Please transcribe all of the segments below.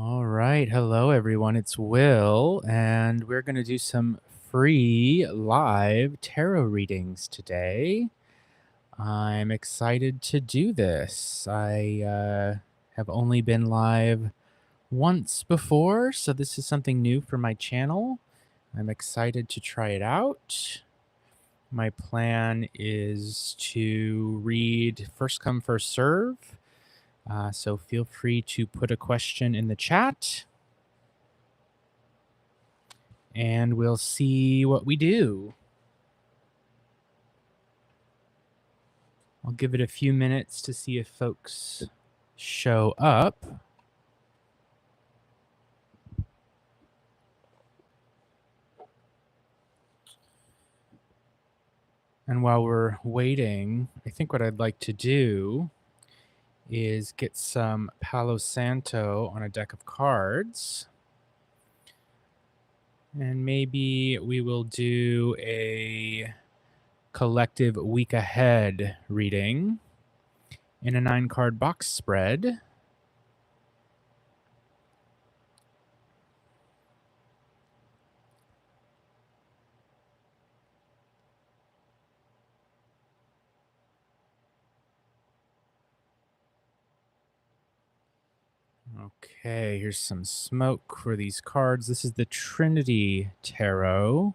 All right. Hello, everyone. It's Will, and we're going to do some free live tarot readings today. I'm excited to do this. I have only been live once before, so this is something new for my channel. I'm excited to try it out. My plan is to read first come, first serve. So feel free to put a question in the chat and we'll see what we do. I'll give it a few minutes to see if folks show up. And while we're waiting, I think what I'd like to do is get some Palo Santo on a deck of cards. And maybe we will do a collective week ahead reading in a 9-card box spread. Okay, here's some smoke for these cards. This is the Trinity Tarot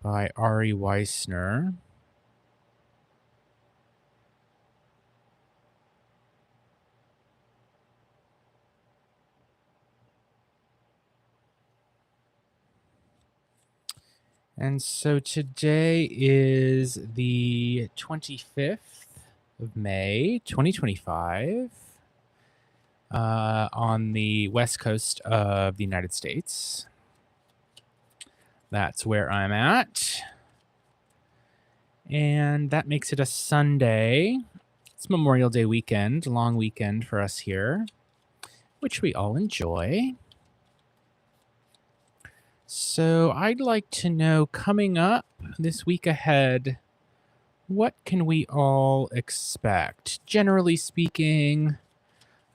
by Ari Weissner. And so today is the 25th of May, 2025, on the west coast of the United States. That's where I'm at. And that makes it a Sunday. It's Memorial Day weekend, long weekend for us here, which we all enjoy. So I'd like to know, coming up this week ahead, what can we all expect? Generally speaking,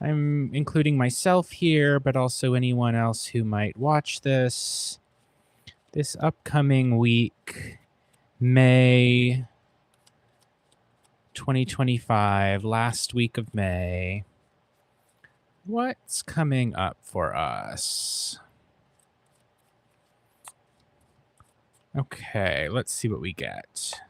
I'm including myself here, but also anyone else who might watch this. This upcoming week, May 2025, last week of May, what's coming up for us? Okay, let's see what we get.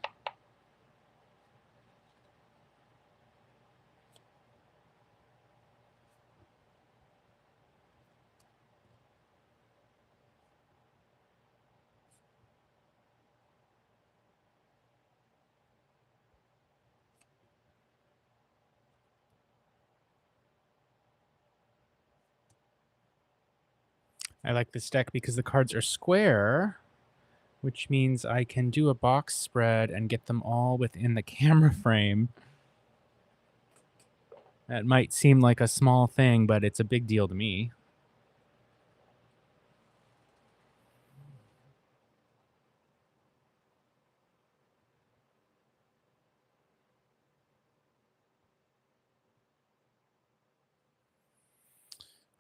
I like this deck because the cards are square, which means I can do a box spread and get them all within the camera frame. That might seem like a small thing, but it's a big deal to me.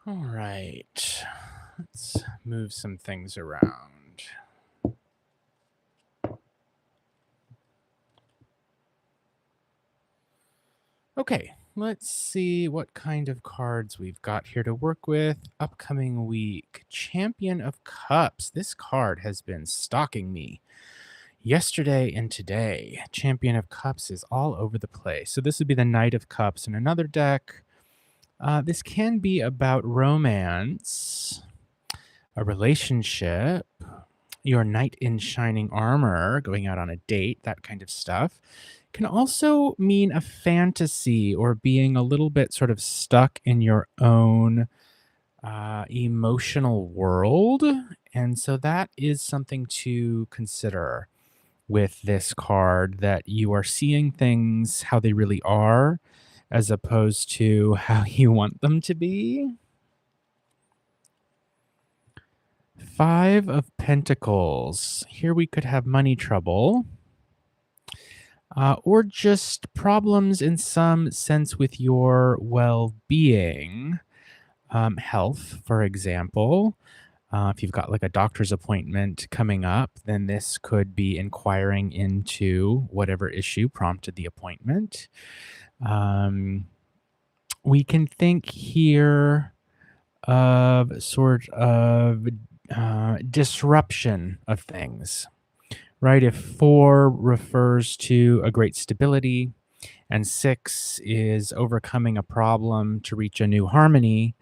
All right, let's move some things around. Okay, let's see what kind of cards we've got here to work with. Upcoming week, Champion of Cups. This card has been stalking me yesterday and today. Champion of Cups is all over the place. So this would be the Knight of Cups in another deck. This can be about romance, a relationship, your knight in shining armor, going out on a date, that kind of stuff. Can also mean a fantasy or being a little bit sort of stuck in your own emotional world. And so that is something to consider with this card, that you are seeing things how they really are as opposed to how you want them to be. 5 of Pentacles. Here we could have money trouble. Or just problems in some sense with your well-being. Health, for example. If you've got like a doctor's appointment coming up, then this could be inquiring into whatever issue prompted the appointment. Um, we can think here of sort of disruption of things, right? If 4 refers to a great stability and 6 is overcoming a problem to reach a new harmony,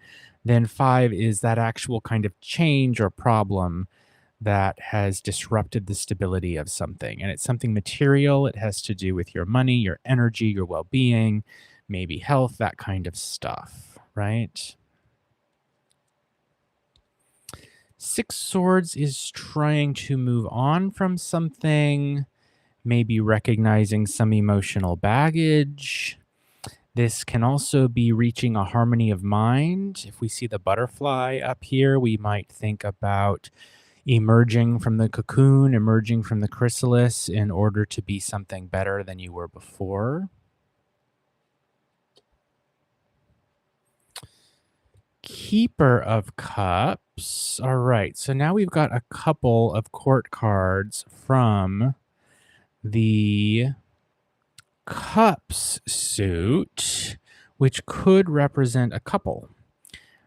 then 5 is that actual kind of change or problem that has disrupted the stability of something. And it's something material. It has to do with your money, your energy, your well being, maybe health, that kind of stuff, right? Six Swords is trying to move on from something, maybe recognizing some emotional baggage. This can also be reaching a harmony of mind. If we see the butterfly up here, we might think about emerging from the cocoon, emerging from the chrysalis in order to be something better than you were before. Keeper of Cups. All right, so now we've got a couple of court cards from the Cups suit, which could represent a couple,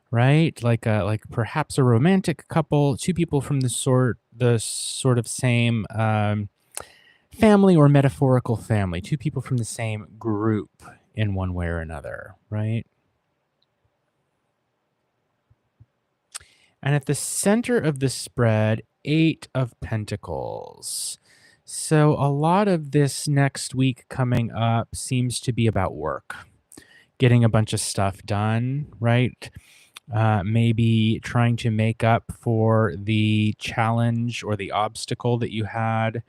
right? Like perhaps a romantic couple, two people from the sort of same family or metaphorical family, two people from the same group in one way or another, right? And at the center of the spread, 8 of Pentacles. So a lot of this next week coming up seems to be about work, getting a bunch of stuff done, right? Maybe trying to make up for the challenge or the obstacle that you had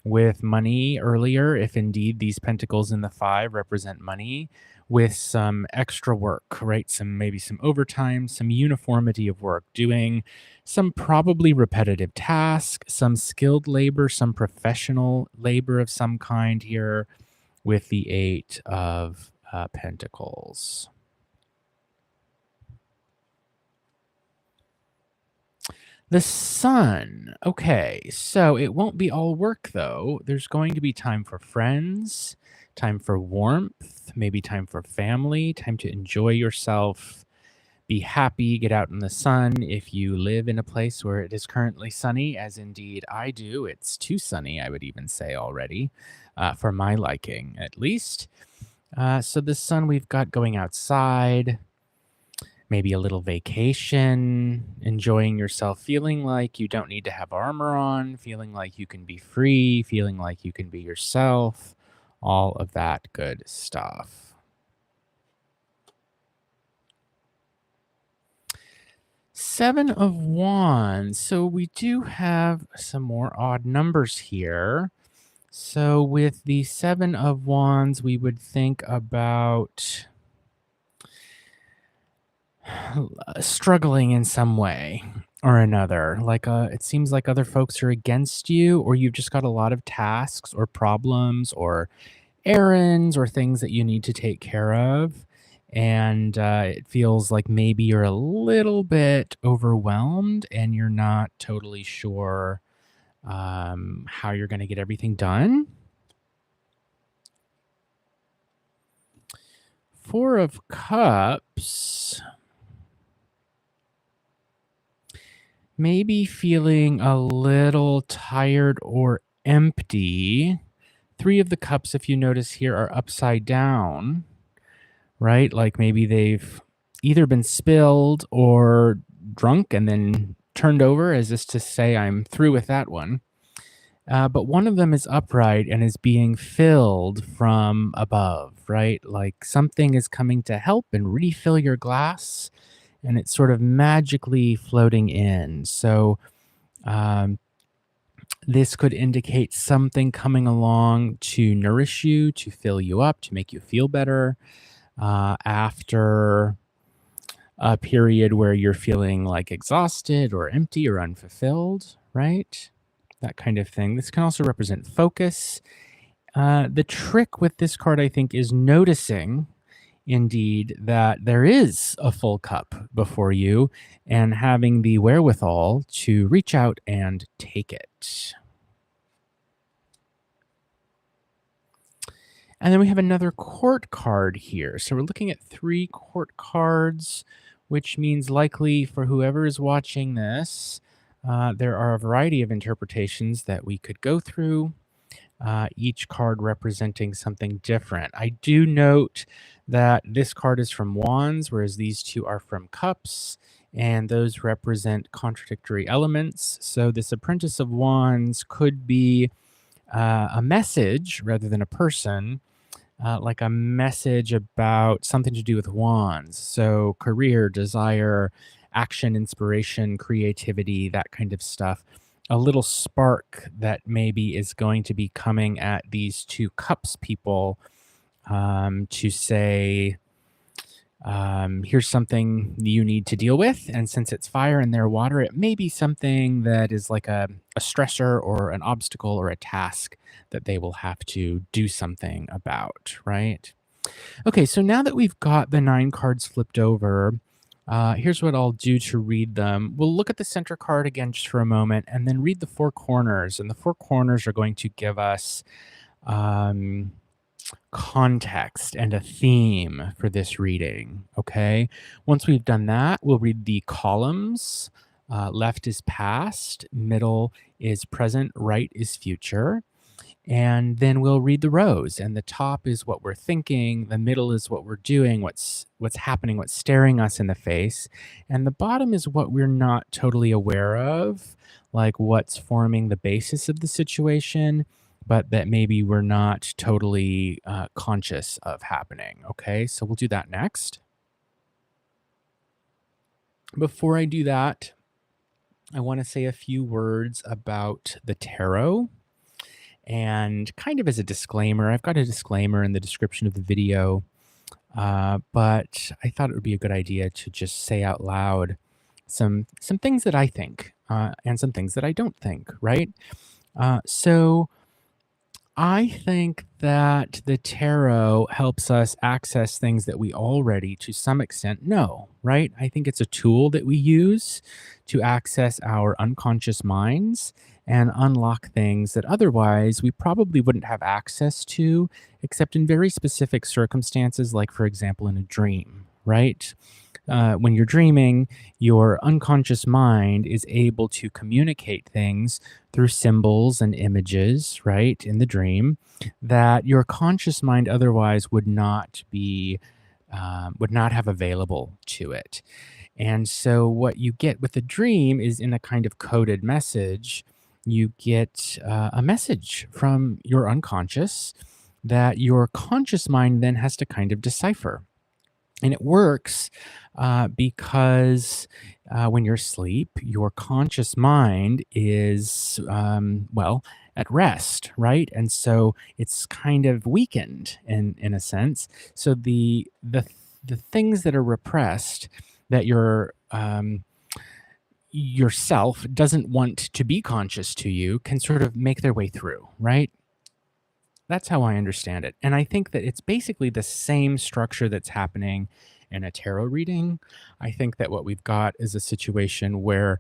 with money earlier, if indeed these pentacles in the 5 represent money, with some extra work, right? Maybe some overtime, some uniformity of work, doing some probably repetitive task, some skilled labor, some professional labor of some kind here with the 8 of Pentacles. The Sun. Okay, so it won't be all work though. There's going to be time for friends, time for warmth, maybe time for family, time to enjoy yourself, be happy, get out in the sun. If you live in a place where it is currently sunny, as indeed I do, it's too sunny, I would even say already, for my liking at least. So the sun we've got going outside, maybe a little vacation, enjoying yourself, feeling like you don't need to have armor on, feeling like you can be free, feeling like you can be yourself, all of that good stuff. Seven of Wands. So we do have some more odd numbers here. So with the Seven of Wands, we would think about struggling in some way or another. Like it seems like other folks are against you, or you've just got a lot of tasks or problems or errands or things that you need to take care of. And it feels like maybe you're a little bit overwhelmed and you're not totally sure how you're going to get everything done. 4 of Cups. Maybe feeling a little tired or empty. 3 of the Cups, if you notice here, are upside down, right? Like maybe they've either been spilled or drunk and then turned over, as is to say, I'm through with that one. But one of them is upright and is being filled from above, right? Like something is coming to help and refill your glass, and it's sort of magically floating in. So, um, this could indicate something coming along to nourish you, to fill you up, to make you feel better after a period where you're feeling like exhausted or empty or unfulfilled, right? That kind of thing. This can also represent focus. The trick with this card, I think, is noticing indeed that there is a full cup before you and having the wherewithal to reach out and take it. And then we have another court card here. So we're looking at three court cards, which means likely for whoever is watching this, there are a variety of interpretations that we could go through, each card representing something different. I do note that this card is from Wands, whereas these two are from Cups, and those represent contradictory elements. So this Apprentice of Wands could be a message rather than a person, like a message about something to do with wands. So, career, desire, action, inspiration, creativity, that kind of stuff. A little spark that maybe is going to be coming at these two cups people, to say, here's something you need to deal with. And since it's fire and they're water, it may be something that is like a stressor or an obstacle or a task that they will have to do something about, right? Okay, so now that we've got the nine cards flipped over, here's what I'll do to read them. We'll look at the center card again just for a moment and then read the four corners. And the four corners are going to give us um, context and a theme for this reading. Okay. Once we've done that, we'll read the columns. Left is past, middle is present, right is future. And then we'll read the rows. And the top is what we're thinking, the middle is what we're doing, what's happening, what's staring us in the face. And the bottom is what we're not totally aware of, like what's forming the basis of the situation, but that maybe we're not totally conscious of happening. Okay, so we'll do that next. Before I do that, I want to say a few words about the tarot. And kind of as a disclaimer, I've got a disclaimer in the description of the video, but I thought it would be a good idea to just say out loud some things that I think, and some things that I don't think, right? So I think that the tarot helps us access things that we already, to some extent, know, right? I think it's a tool that we use to access our unconscious minds and unlock things that otherwise we probably wouldn't have access to, except in very specific circumstances, like, for example, in a dream, right? When you're dreaming, your unconscious mind is able to communicate things through symbols and images, right, in the dream, that your conscious mind otherwise would not have available to it. And so, what you get with the dream is in a kind of coded message, you get a message from your unconscious that your conscious mind then has to kind of decipher. And it works because when you're asleep, your conscious mind is, well, at rest, right? And so it's kind of weakened in a sense. So the things that are repressed that yourself doesn't want to be conscious to you can sort of make their way through, right? That's how I understand it. And I think that it's basically the same structure that's happening in a tarot reading. I think that what we've got is a situation where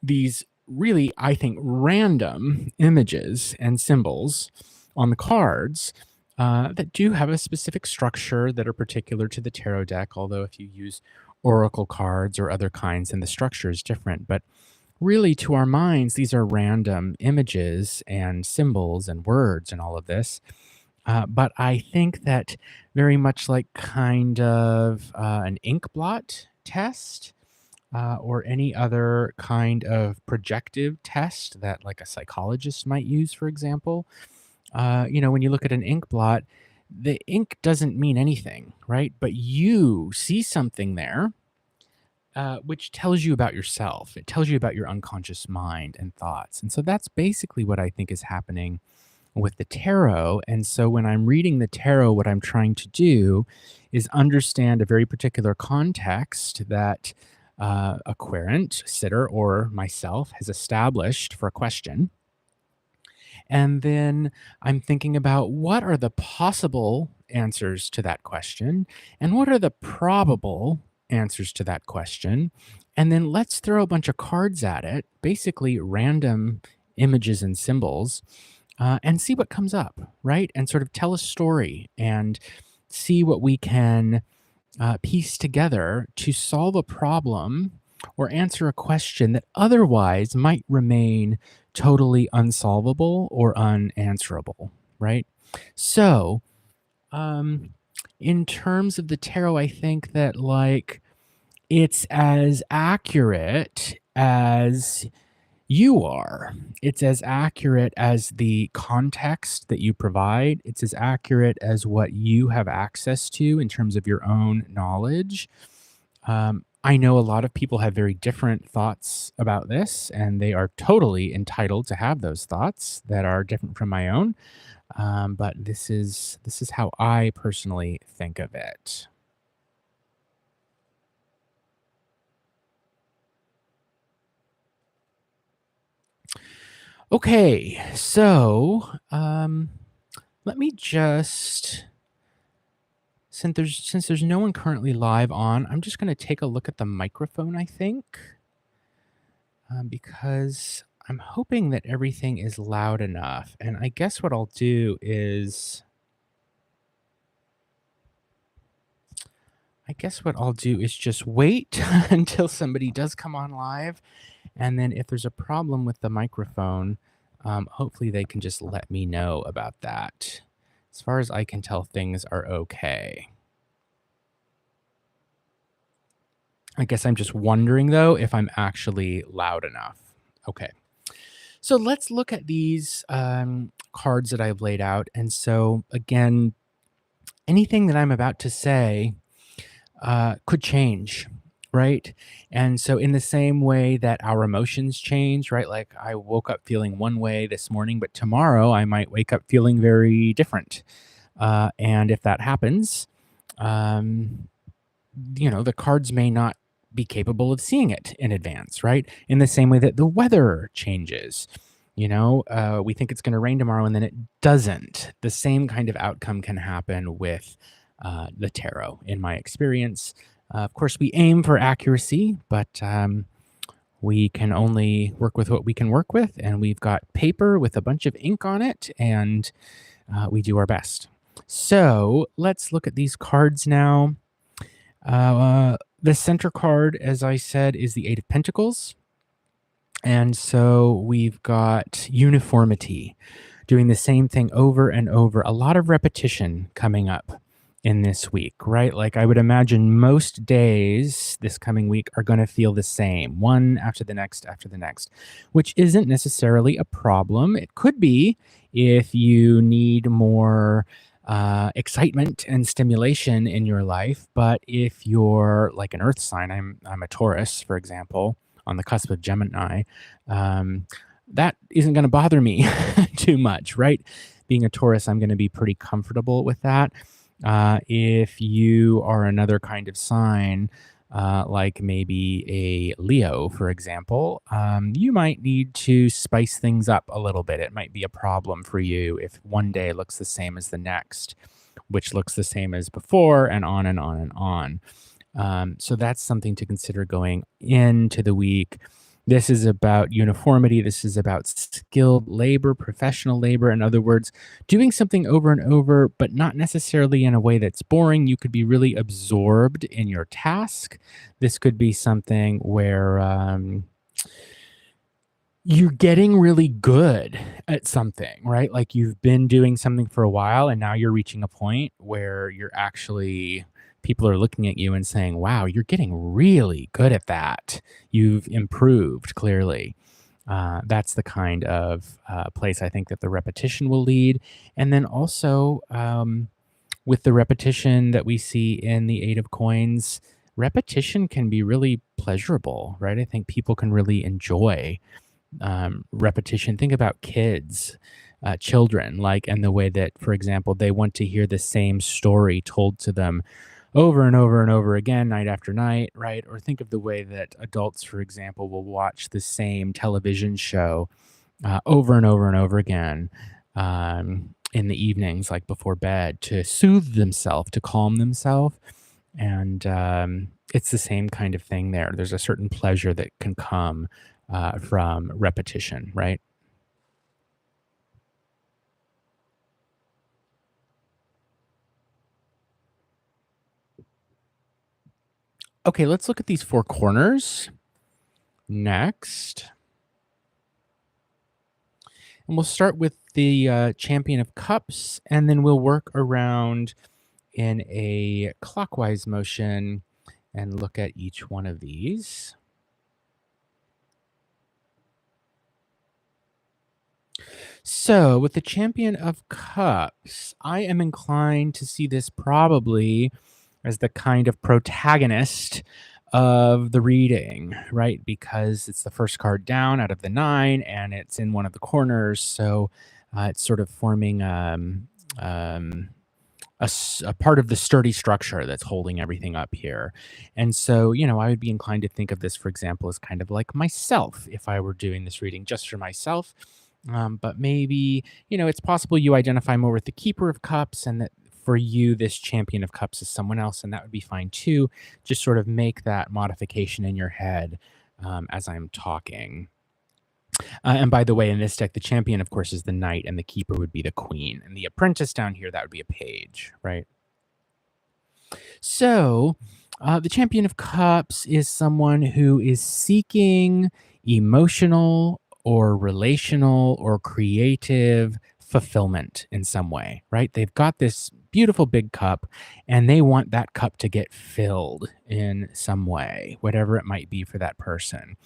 these really, I think, random images and symbols on the cards that do have a specific structure that are particular to the tarot deck. Although, if you use oracle cards or other kinds, then the structure is different. But really, to our minds, these are random images and symbols and words and all of this. But I think that very much like kind of an ink blot test, or any other kind of projective test that like a psychologist might use, for example, when you look at an ink blot, the ink doesn't mean anything, right? But you see something there, which tells you about yourself. It tells you about your unconscious mind and thoughts. And so that's basically what I think is happening with the tarot. And so when I'm reading the tarot, what I'm trying to do is understand a very particular context that a querent, sitter, or myself has established for a question. And then I'm thinking about what are the possible answers to that question? And what are the probable answers to that question? And then let's throw a bunch of cards at it, basically random images and symbols, and see what comes up, right? And sort of tell a story and see what we can piece together to solve a problem or answer a question that otherwise might remain totally unsolvable or unanswerable, right? So, um, in terms of the tarot, I think that like it's as accurate as you are. It's as accurate as the context that you provide. It's as accurate as what you have access to in terms of your own knowledge. I know a lot of people have very different thoughts about this, and they are totally entitled to have those thoughts that are different from my own. But this is how I personally think of it. Okay, so let me just since there's no one currently live on, I'm just going to take a look at the microphone. I think because I'm hoping that everything is loud enough, and I guess what I'll do is just wait until somebody does come on live. And then if there's a problem with the microphone, hopefully they can just let me know about that. As far as I can tell, things are okay. I guess I'm just wondering though if I'm actually loud enough. Okay. So let's look at these cards that I've laid out. And so, again, anything that I'm about to say could change, right? And so, in the same way that our emotions change, right? Like I woke up feeling one way this morning, but tomorrow I might wake up feeling very different. And if that happens, um, the cards may not be capable of seeing it in advance, right? In the same way that the weather changes. We think it's going to rain tomorrow and then it doesn't. The same kind of outcome can happen with the tarot, in my experience. Of course, we aim for accuracy, but we can only work with what we can work with. And we've got paper with a bunch of ink on it, and we do our best. So let's look at these cards now. The center card, as I said, is the Eight of Pentacles. And so we've got uniformity, doing the same thing over and over, a lot of repetition coming up in this week, right? Like I would imagine most days this coming week are going to feel the same, one after the next, which isn't necessarily a problem. It could be if you need more excitement and stimulation in your life. But if you're like an earth sign, I'm a Taurus, for example, on the cusp of Gemini, um, that isn't going to bother me too much, right? Being a Taurus, I'm going to be pretty comfortable with that. If you are another kind of sign, like maybe a Leo, for example, you might need to spice things up a little bit. It might be a problem for you if one day looks the same as the next, which looks the same as before, and on and on and on. So that's something to consider going into the week. This is about uniformity. This is about skilled labor, professional labor. In other words, doing something over and over, but not necessarily in a way that's boring. You could be really absorbed in your task. This could be something where you're getting really good at something, right? Like you've been doing something for a while and now you're reaching a point where you're actually, people are looking at you and saying, wow, you're getting really good at that. You've improved clearly. That's the kind of place I think that the repetition will lead. And then also with the repetition that we see in the Eight of Coins, repetition can be really pleasurable, right? I think people can really enjoy repetition. Think about kids, children, like, and the way that, for example, they want to hear the same story told to them over and over and over again, night after night, right? Or think of the way that adults, for example, will watch the same television show over and over and over again. in the evenings, like before bed, to soothe themselves, to calm themselves. And it's the same kind of thing there. There's a certain pleasure that can come from repetition, right? Okay, let's look at these four corners next. And we'll start with the Champion of Cups, and then we'll work around in a clockwise motion and look at each one of these. So, with the Champion of Cups, I am inclined to see this probably as the kind of protagonist of the reading, right? Because it's the first card down out of the nine and it's in one of the corners. So, it's sort of forming um, a part of the sturdy structure that's holding everything up here. And so, I would be inclined to think of this, for example, as kind of like myself if I were doing this reading just for myself. But maybe, it's possible you identify more with the Keeper of Cups and that for you, this Champion of Cups is someone else, and that would be fine too. Just sort of make that modification in your head as I'm talking. And by the way, in this deck, the champion, of course, is the knight, and the keeper would be the queen. And the apprentice down here, that would be a page, right? So, the champion of cups is someone who is seeking emotional or relational or creative fulfillment in some way, right? They've got this beautiful big cup and they want that cup to get filled in some way, whatever it might be for that person.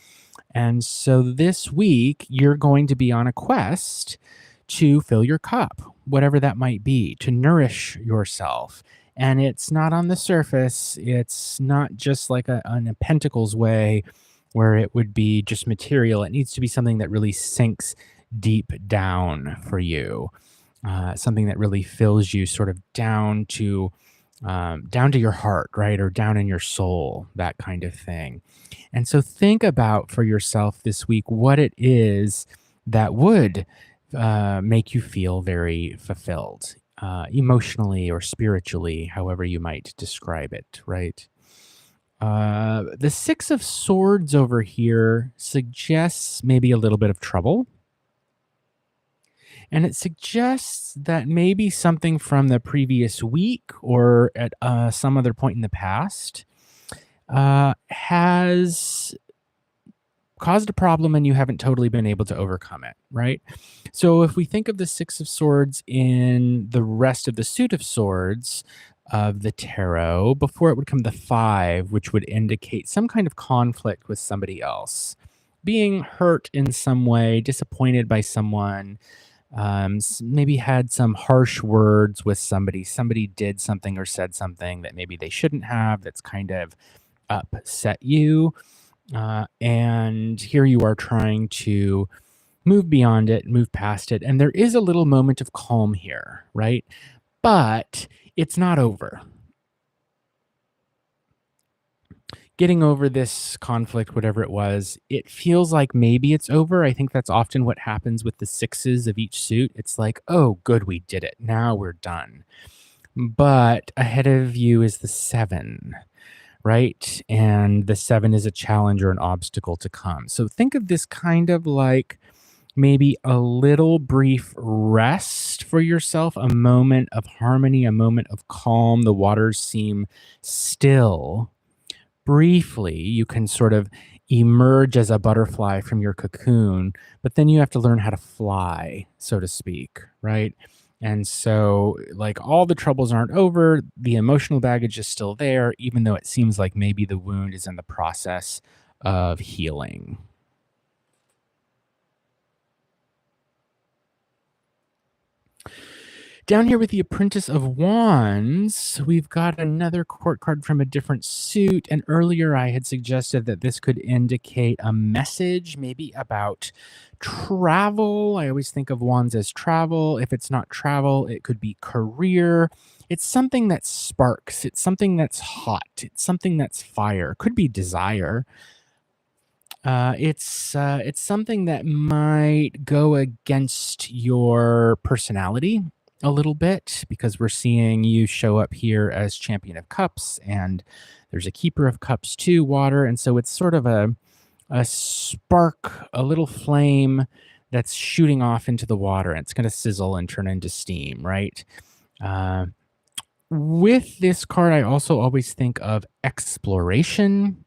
And so this week, you're going to be on a quest to fill your cup, whatever that might be, to nourish yourself. And it's not on the surface, it's not just like in a pentacles way where it would be just material. It needs to be something that really sinks deep down for you, something that really fills you sort of down to your heart, right? Or down in your soul, that kind of thing. And so think about for yourself this week what it is that would make you feel very fulfilled, emotionally or spiritually, however you might describe it, right? The Six of Swords over here suggests maybe a little bit of trouble. And it suggests that maybe something from the previous week or at some other point in the past has caused a problem and you haven't totally been able to overcome it, right? So if we think of the Six of Swords in the rest of the suit of swords of the tarot, before it would come the five, which would indicate some kind of conflict with somebody else, being hurt in some way, disappointed by someone, maybe had some harsh words with somebody. Somebody did something or said something that maybe they shouldn't have, that's kind of upset you. And here you are trying to move beyond it, move past it. And there is a little moment of calm here, right? But it's not over. Getting over this conflict, whatever it was, it feels like maybe it's over. I think that's often what happens with the sixes of each suit. It's like, oh, good, we did it. Now we're done. But ahead of you is the seven, right? And the seven is a challenge or an obstacle to come. So think of this kind of like maybe a little brief rest for yourself, a moment of harmony, a moment of calm. The waters seem still. Briefly, you can sort of emerge as a butterfly from your cocoon, but then you have to learn how to fly, so to speak, right? And so, like, all the troubles aren't over. The emotional baggage is still there, even though it seems like maybe the wound is in the process of healing. Down here with the Apprentice of Wands, we've got another court card from a different suit. And earlier I had suggested that this could indicate a message, maybe about travel. I always think of Wands as travel. If it's not travel, it could be career. It's something that sparks. It's something that's hot. It's something that's fire. Could be desire. It's something that might go against your personality, a little bit because we're seeing you show up here as Champion of Cups, and there's a Keeper of Cups too, water. And so it's sort of a spark, a little flame that's shooting off into the water, and it's going to sizzle and turn into steam, right? Uh, with this card, I also always think of exploration.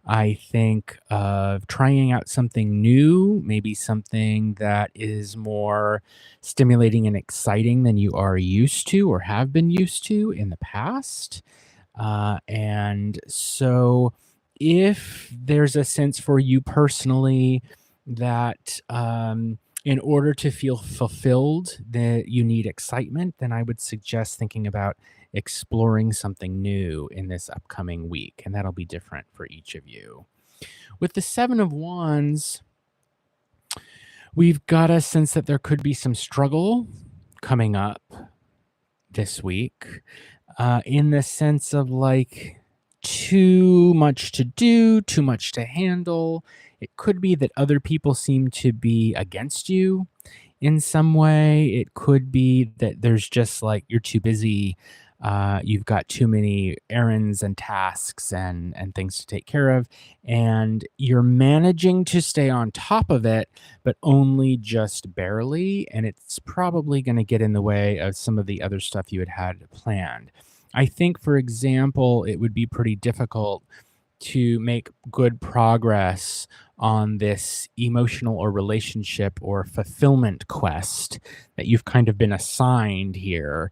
I think of trying out something new, maybe something that is more stimulating and exciting than you are used to or have been used to in the past. And so, if there's a sense for you personally that in order to feel fulfilled, that you need excitement, then I would suggest thinking about exploring something new in this upcoming week. And that'll be different for each of you. With the Seven of Wands, we've got a sense that there could be some struggle coming up this week, in the sense of like too much to do, too much to handle. It could be that other people seem to be against you in some way. It could be that there's just like you're too busy. You've got too many errands and tasks and things to take care of, and you're managing to stay on top of it, but only just barely. And it's probably going to get in the way of some of the other stuff you had planned. I think, for example, it would be pretty difficult to make good progress on this emotional or relationship or fulfillment quest that you've kind of been assigned here,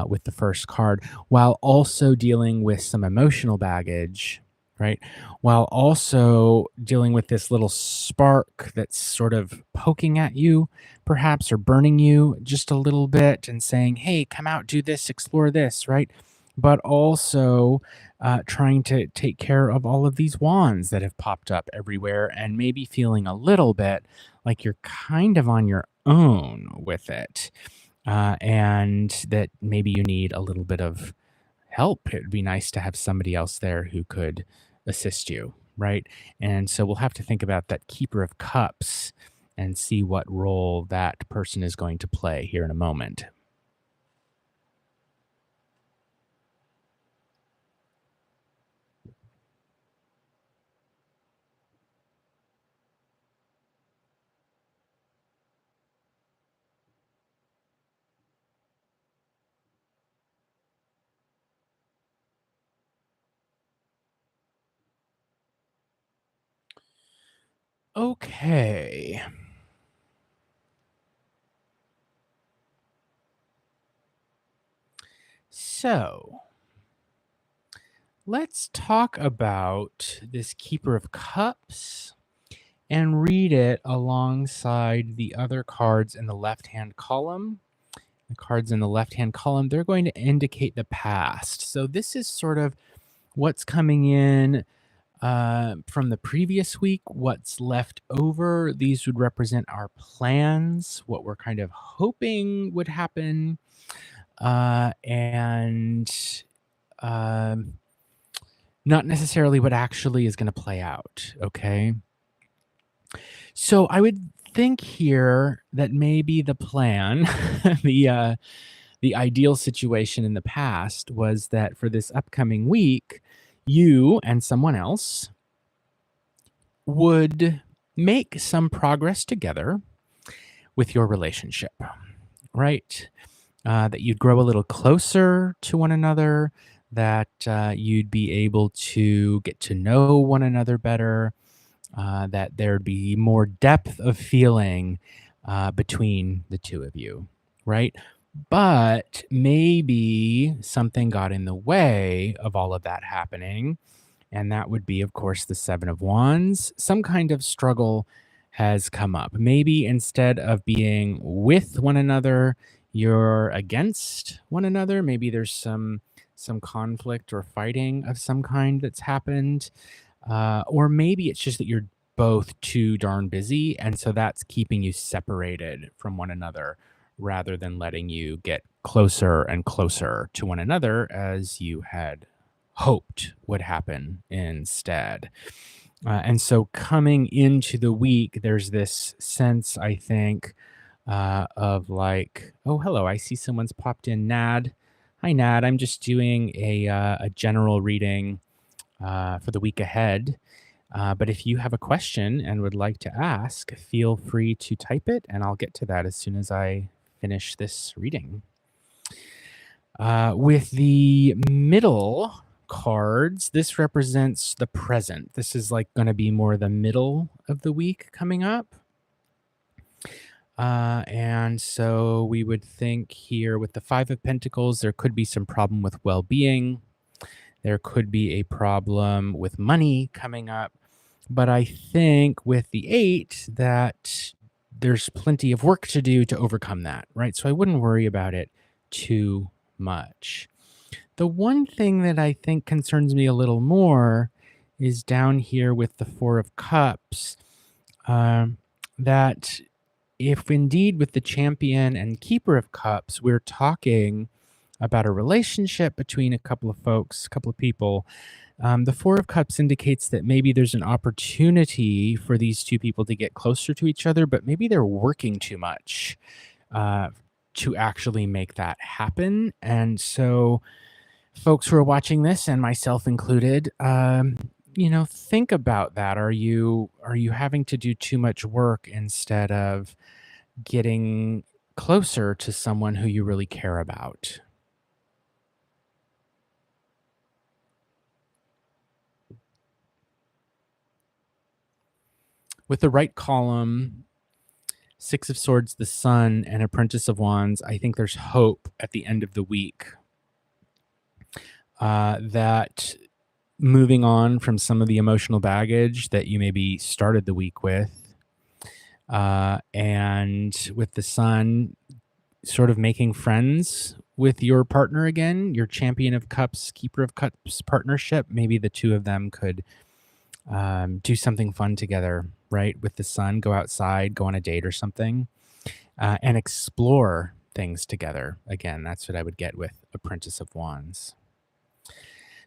with the first card, while also dealing with some emotional baggage, right? While also dealing with this little spark that's sort of poking at you, perhaps, or burning you just a little bit and saying, hey, come out, do this, explore this, right? But also trying to take care of all of these wands that have popped up everywhere, and maybe feeling a little bit like you're kind of on your own with it, and that maybe you need a little bit of help. It would be nice to have somebody else there who could assist you, right? And so we'll have to think about that Keeper of Cups and see what role that person is going to play here in a moment. Okay. So let's talk about this Keeper of Cups and read it alongside the other cards in the left hand column. The cards in the left hand column, they're going to indicate the past. So this is sort of what's coming in from the previous week, what's left over. These would represent our plans, what we're kind of hoping would happen, and um, not necessarily what actually is going to play out. Okay. So I would think here that maybe the plan, the ideal situation in the past was that for this upcoming week, you and someone else would make some progress together with your relationship, right? That you'd grow a little closer to one another, that you'd be able to get to know one another better, that there'd be more depth of feeling between the two of you, right? But maybe something got in the way of all of that happening. And that would be, of course, the Seven of Wands. Some kind of struggle has come up. Maybe instead of being with one another, you're against one another. Maybe there's some conflict or fighting of some kind that's happened, or maybe it's just that you're both too darn busy, and so that's keeping you separated from one another rather than letting you get closer and closer to one another as you had hoped would happen instead. And so coming into the week, there's this sense, I think, of like, oh, hello, I see someone's popped in, Nad. Hi, Nad. I'm just doing a general reading for the week ahead. But if you have a question and would like to ask, feel free to type it, and I'll get to that as soon as I finish this reading. With the middle cards, this represents the present. This is like going to be more the middle of the week coming up. And so we would think here with the Five of Pentacles, there could be some problem with well being. There could be a problem with money coming up. But I think with the eight that there's plenty of work to do to overcome that, right? So I wouldn't worry about it too much. The one thing that I think concerns me a little more is down here with the Four of Cups, that if indeed with the Champion and Keeper of Cups, we're talking about a relationship between a couple of folks, a couple of people, the Four of Cups indicates that maybe there's an opportunity for these two people to get closer to each other, but maybe they're working too much to actually make that happen. And so, folks who are watching this, and myself included, think about that. Are you having to do too much work instead of getting closer to someone who you really care about? With the right column, Six of Swords, the Sun, and Apprentice of Wands, I think there's hope at the end of the week that moving on from some of the emotional baggage that you maybe started the week with, and with the Sun, sort of making friends with your partner again, your Champion of Cups, Keeper of Cups partnership. Maybe the two of them could do something fun together, right? With the Sun, go outside, go on a date or something, and explore things together. Again, that's what I would get with Apprentice of Wands.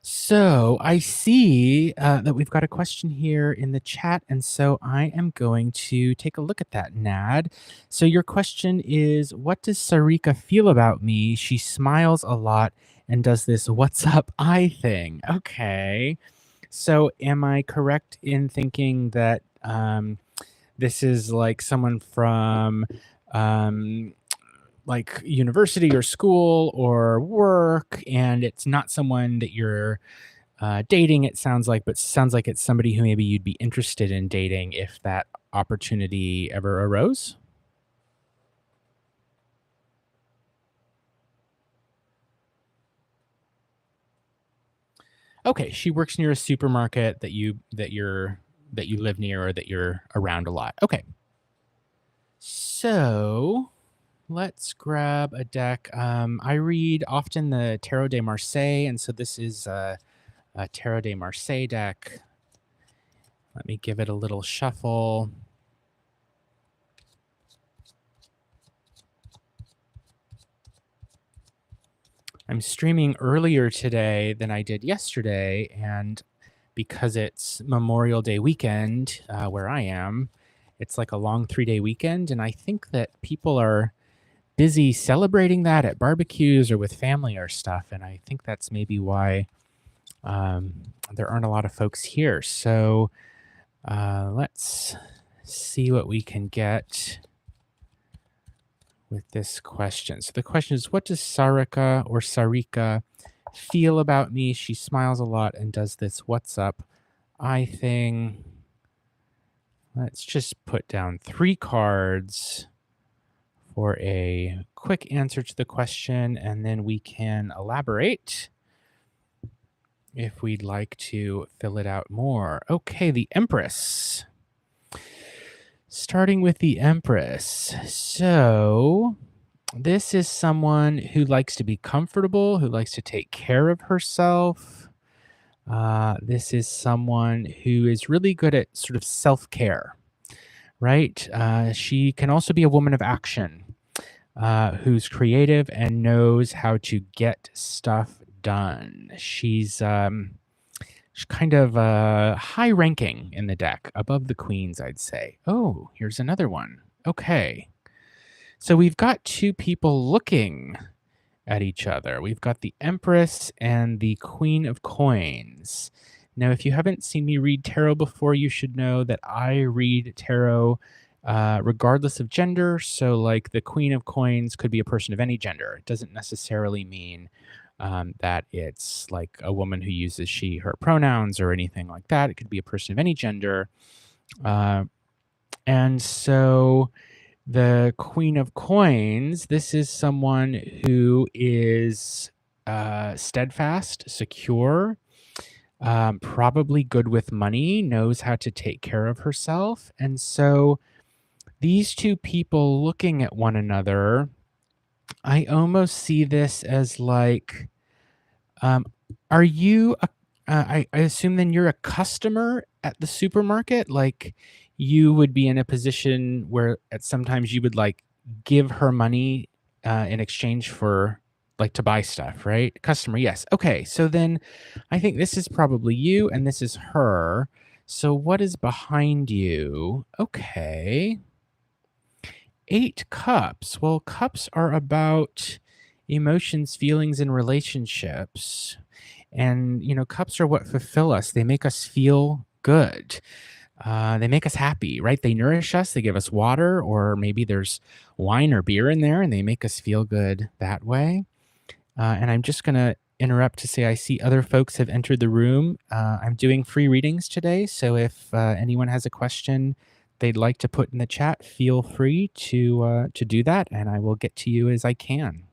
So I see that we've got a question here in the chat, and so I am going to take a look at that, Nad. So your question is, what does Sarika feel about me? She smiles a lot and does this "what's up" eye thing. Okay. So am I correct in thinking that this is like someone from like university or school or work, and it's not someone that you're dating, it sounds like, but sounds like it's somebody who maybe you'd be interested in dating if that opportunity ever arose? Okay, she works near a supermarket that you live near or that you're around a lot. Okay. So let's grab a deck. I read often the Tarot de Marseille, and so this is a Tarot de Marseille deck. Let me give it a little shuffle. I'm streaming earlier today than I did yesterday, and because it's Memorial Day weekend where I am, it's like a long 3-day weekend, and I think that people are busy celebrating that at barbecues or with family or stuff, and I think that's maybe why there aren't a lot of folks here. So let's see what we can get with this question. So the question is, what does Sarika feel about me? She smiles a lot and does this "what's up" eye thing. Let's just put down 3 cards for a quick answer to the question, and then we can elaborate if we'd like to fill it out more. Okay, the Empress. Starting with the Empress. So this is someone who likes to be comfortable, who likes to take care of herself. This is someone who is really good at sort of self-care, right? She can also be a woman of action, who's creative and knows how to get stuff done. She's kind of high ranking in the deck, above the queens, I'd say. Oh, here's another one. Okay. So we've got two people looking at each other. We've got the Empress and the Queen of Coins. Now, if you haven't seen me read tarot before, you should know that I read tarot regardless of gender. So, like, the Queen of Coins could be a person of any gender. It doesn't necessarily mean that it's like a woman who uses she, her pronouns or anything like that. It could be a person of any gender. Uh, and so the Queen of Coins, this is someone who is steadfast, secure, probably good with money, knows how to take care of herself. And so these two people looking at one another, I almost see this as like, um, are you I assume then you're a customer at the supermarket? Like, you would be in a position where at sometimes you would, like, give her money, in exchange for like, to buy stuff, right? Customer, yes. Okay, so then I think this is probably you and this is her. So what is behind you? Okay. 8 cups. Well, cups are about emotions, feelings, and relationships. And, cups are what fulfill us. They make us feel good. They make us happy, right? They nourish us. They give us water, or maybe there's wine or beer in there, and they make us feel good that way. And I'm just going to interrupt to say I see other folks have entered the room. I'm doing free readings today. So if anyone has a question they'd like to put in the chat, feel free to do that, and I will get to you as I can.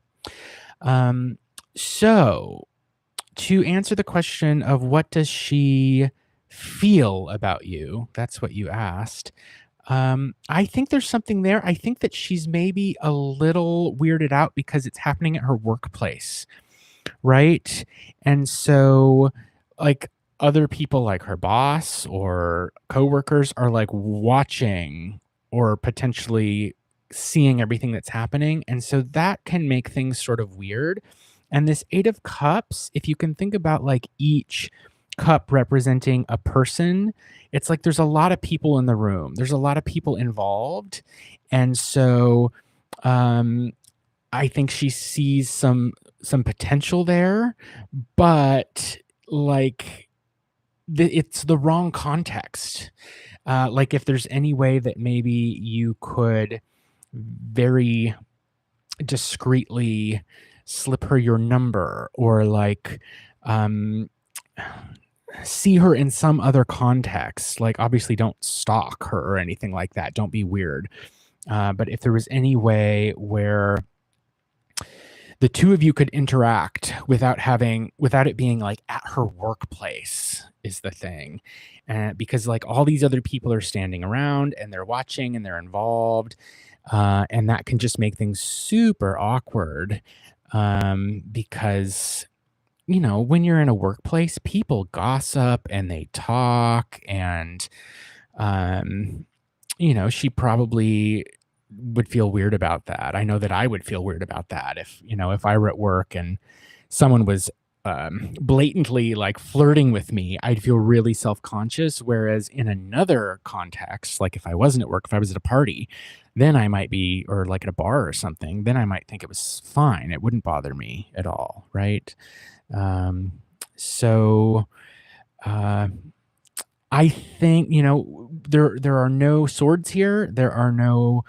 Um, so to answer the question of what does she feel about you, that's what you asked. I think there's something there. I think that she's maybe a little weirded out because it's happening at her workplace, right? And so, like, other people, like her boss or coworkers, are like watching or potentially seeing everything that's happening. And so that can make things sort of weird. And this 8 of Cups, if you can think about like each cup representing a person, it's like there's a lot of people in the room, there's a lot of people involved. And so, um, I think she sees some potential there, but like it's the wrong context. Like, if there's any way that maybe you could very discreetly slip her your number, or like um see her in some other context, like obviously don't stalk her or anything like that, don't be weird. But if there was any way where the two of you could interact without it being like at her workplace is the thing. Because like all these other people are standing around and they're watching and they're involved, and that can just make things super awkward. Because when you're in a workplace, people gossip and they talk, and um she probably would feel weird about that. I know that I would feel weird about that if I were at work and someone was blatantly like flirting with me. I'd feel really self-conscious. Whereas in another context, like if I wasn't at work, if I was at a party, then I might be, or like at a bar or something, then I might think it was fine. It wouldn't bother me at all, right? Um, so uh, I think, there are no swords here. There are no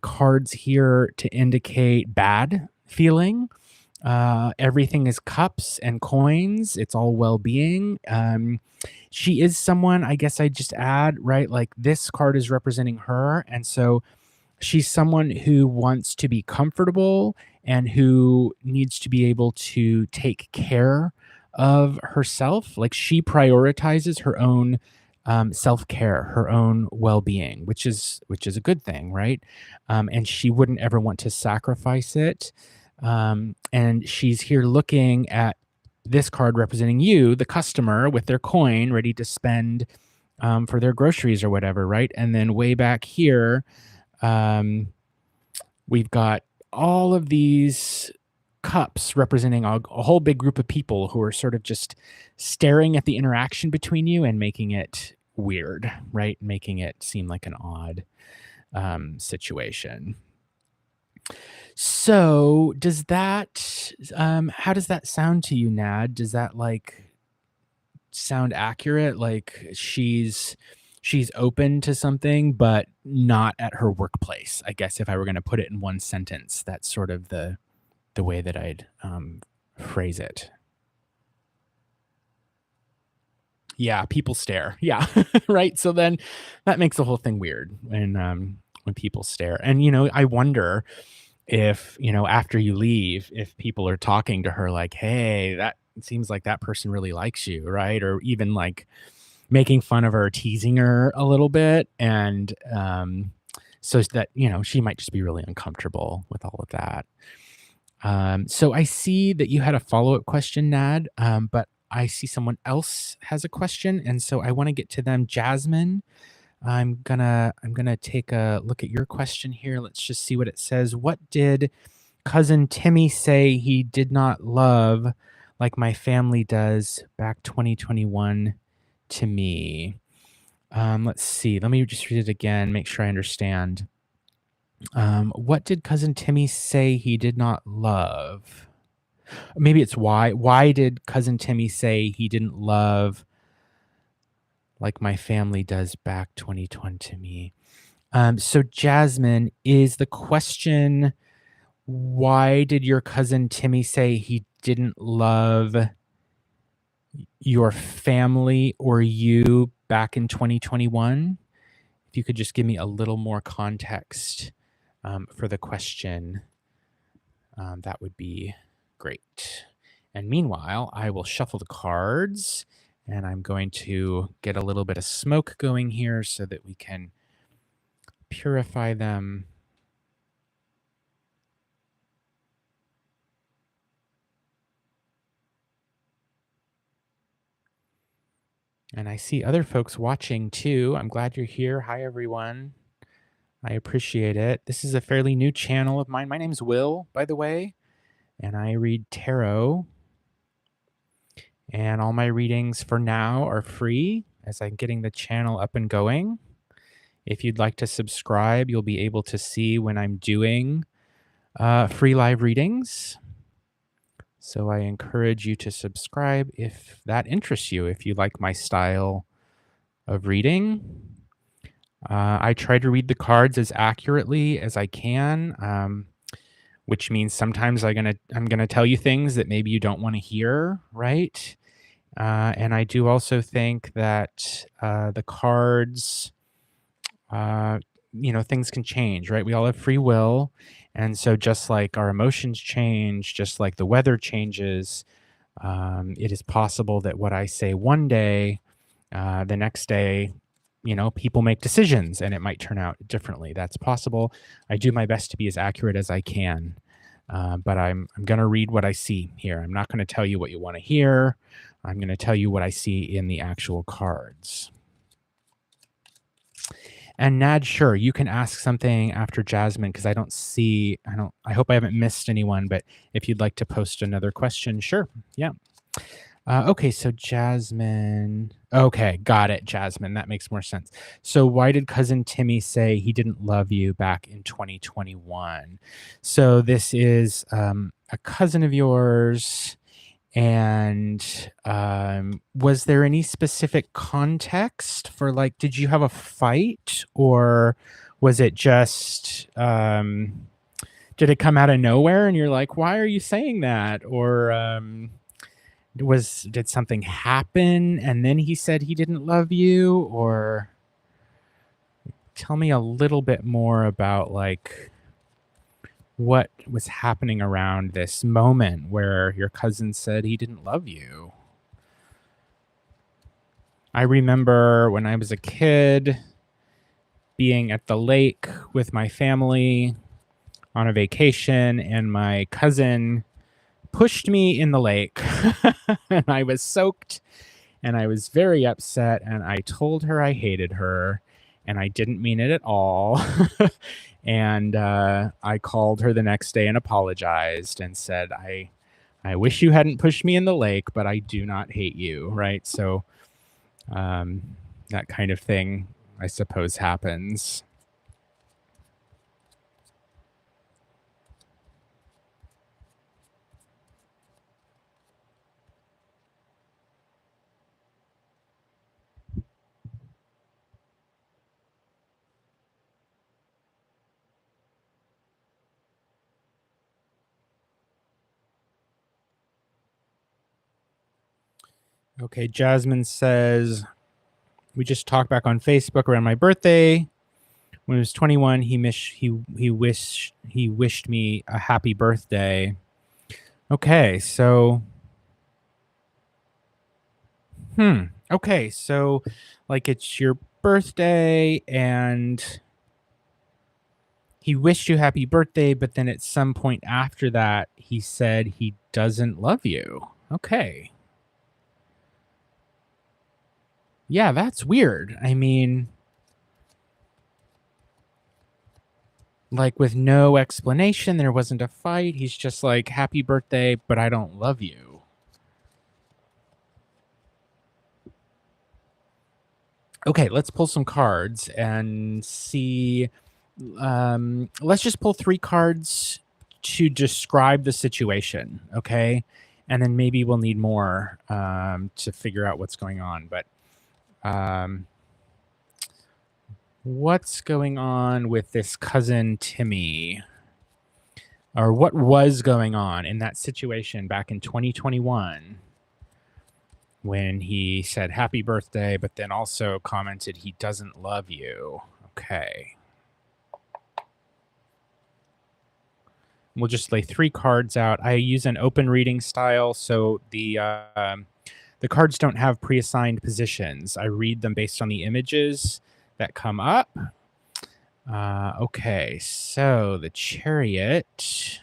cards here to indicate bad feeling. Everything is cups and coins. It's all well-being. She is someone, I guess I just add, right? Like, this card is representing her. And so she's someone who wants to be comfortable and who needs to be able to take care of herself. Like, she prioritizes her own self-care, her own well-being, which is a good thing, right? And she wouldn't ever want to sacrifice it. And she's here looking at this card representing you, the customer, with their coin ready to spend for their groceries or whatever, right? And then way back here, we've got all of these cups representing a whole big group of people who are sort of just staring at the interaction between you and making it weird, right? Making it seem like an odd situation. So, how does that sound to you, Nad? Does that, sound accurate? Like, she's open to something, but not at her workplace, I guess, if I were gonna put it in one sentence, that's sort of the way that I'd, phrase it. Yeah, people stare. Yeah, right? So then that makes the whole thing weird when people stare, and, I wonder if, after you leave, if people are talking to her like, "Hey, that it seems like that person really likes you," right? Or even, making fun of her, teasing her a little bit, and, so that, she might just be really uncomfortable with all of that. So I see that you had a follow-up question, Nad, but I see someone else has a question, and so I wanna get to them. Jasmine, I'm gonna take a look at your question here. Let's just see what it says. What did cousin Timmy say he did not love like my family does back 2021 to me? Let's see. Let me just read it again, make sure I understand. What did cousin Timmy say he did not love? Maybe it's why. Why did cousin Timmy say he didn't love like my family does back 2020 to me? So Jasmine, is the question, why did your cousin Timmy say he didn't love your family or you back in 2021? If you could just give me a little more context for the question, that would be great. And meanwhile, I will shuffle the cards and I'm going to get a little bit of smoke going here so that we can purify them. And I see other folks watching too. I'm glad you're here. Hi, everyone. I appreciate it. This is a fairly new channel of mine. My name's Will, by the way, and I read tarot. And all my readings for now are free as I'm getting the channel up and going. If you'd like to subscribe, you'll be able to see when I'm doing free live readings. So I encourage you to subscribe if that interests you, if you like my style of reading. I try to read the cards as accurately as I can, which means sometimes I'm gonna tell you things that maybe you don't want to hear, right? And I do also think that the cards, uh, things can change, right? We all have free will, and so just like our emotions change, just like the weather changes, it is possible that what I say one day, the next day, people make decisions and it might turn out differently. That's possible. I do my best to be as accurate as I can, but I'm going to read what I see here. I'm not going to tell you what you want to hear. I'm going to tell you what I see in the actual cards. And Nad, sure, you can ask something after Jasmine because I hope I haven't missed anyone, but if you'd like to post another question, sure. Yeah. Okay, so Jasmine. Okay, got it, Jasmine. That makes more sense. So, why did cousin Timmy say he didn't love you back in 2021? So, this is a cousin of yours. And was there any specific context for, did you have a fight, or was it just, did it come out of nowhere and you're like, why are you saying that? Or, did something happen and then he said he didn't love you? Or tell me a little bit more about what was happening around this moment where your cousin said he didn't love you. I remember when I was a kid being at the lake with my family on a vacation, and my cousin pushed me in the lake and I was soaked and I was very upset, and I told her I hated her and I didn't mean it at all. And I called her the next day and apologized and said, I wish you hadn't pushed me in the lake, but I do not hate you. Right. So that kind of thing, I suppose, happens. Okay, Jasmine says, we just talked back on Facebook around my birthday. When I was 21, he wished me a happy birthday. Okay, so okay, so like it's your birthday and he wished you happy birthday, but then at some point after that, he said he doesn't love you. Okay. Yeah, that's weird. I mean, like with no explanation, there wasn't a fight. He's just like, happy birthday, but I don't love you. Okay, let's pull some cards and see. Let's just pull 3 cards to describe the situation, okay? And then maybe we'll need more to figure out what's going on. But what's going on with this cousin Timmy? Or what was going on in that situation back in 2021 when he said happy birthday, but then also commented he doesn't love you? Okay. We'll just lay 3 cards out. I use an open reading style, so the cards don't have pre-assigned positions. I read them based on the images that come up. Okay, so the Chariot,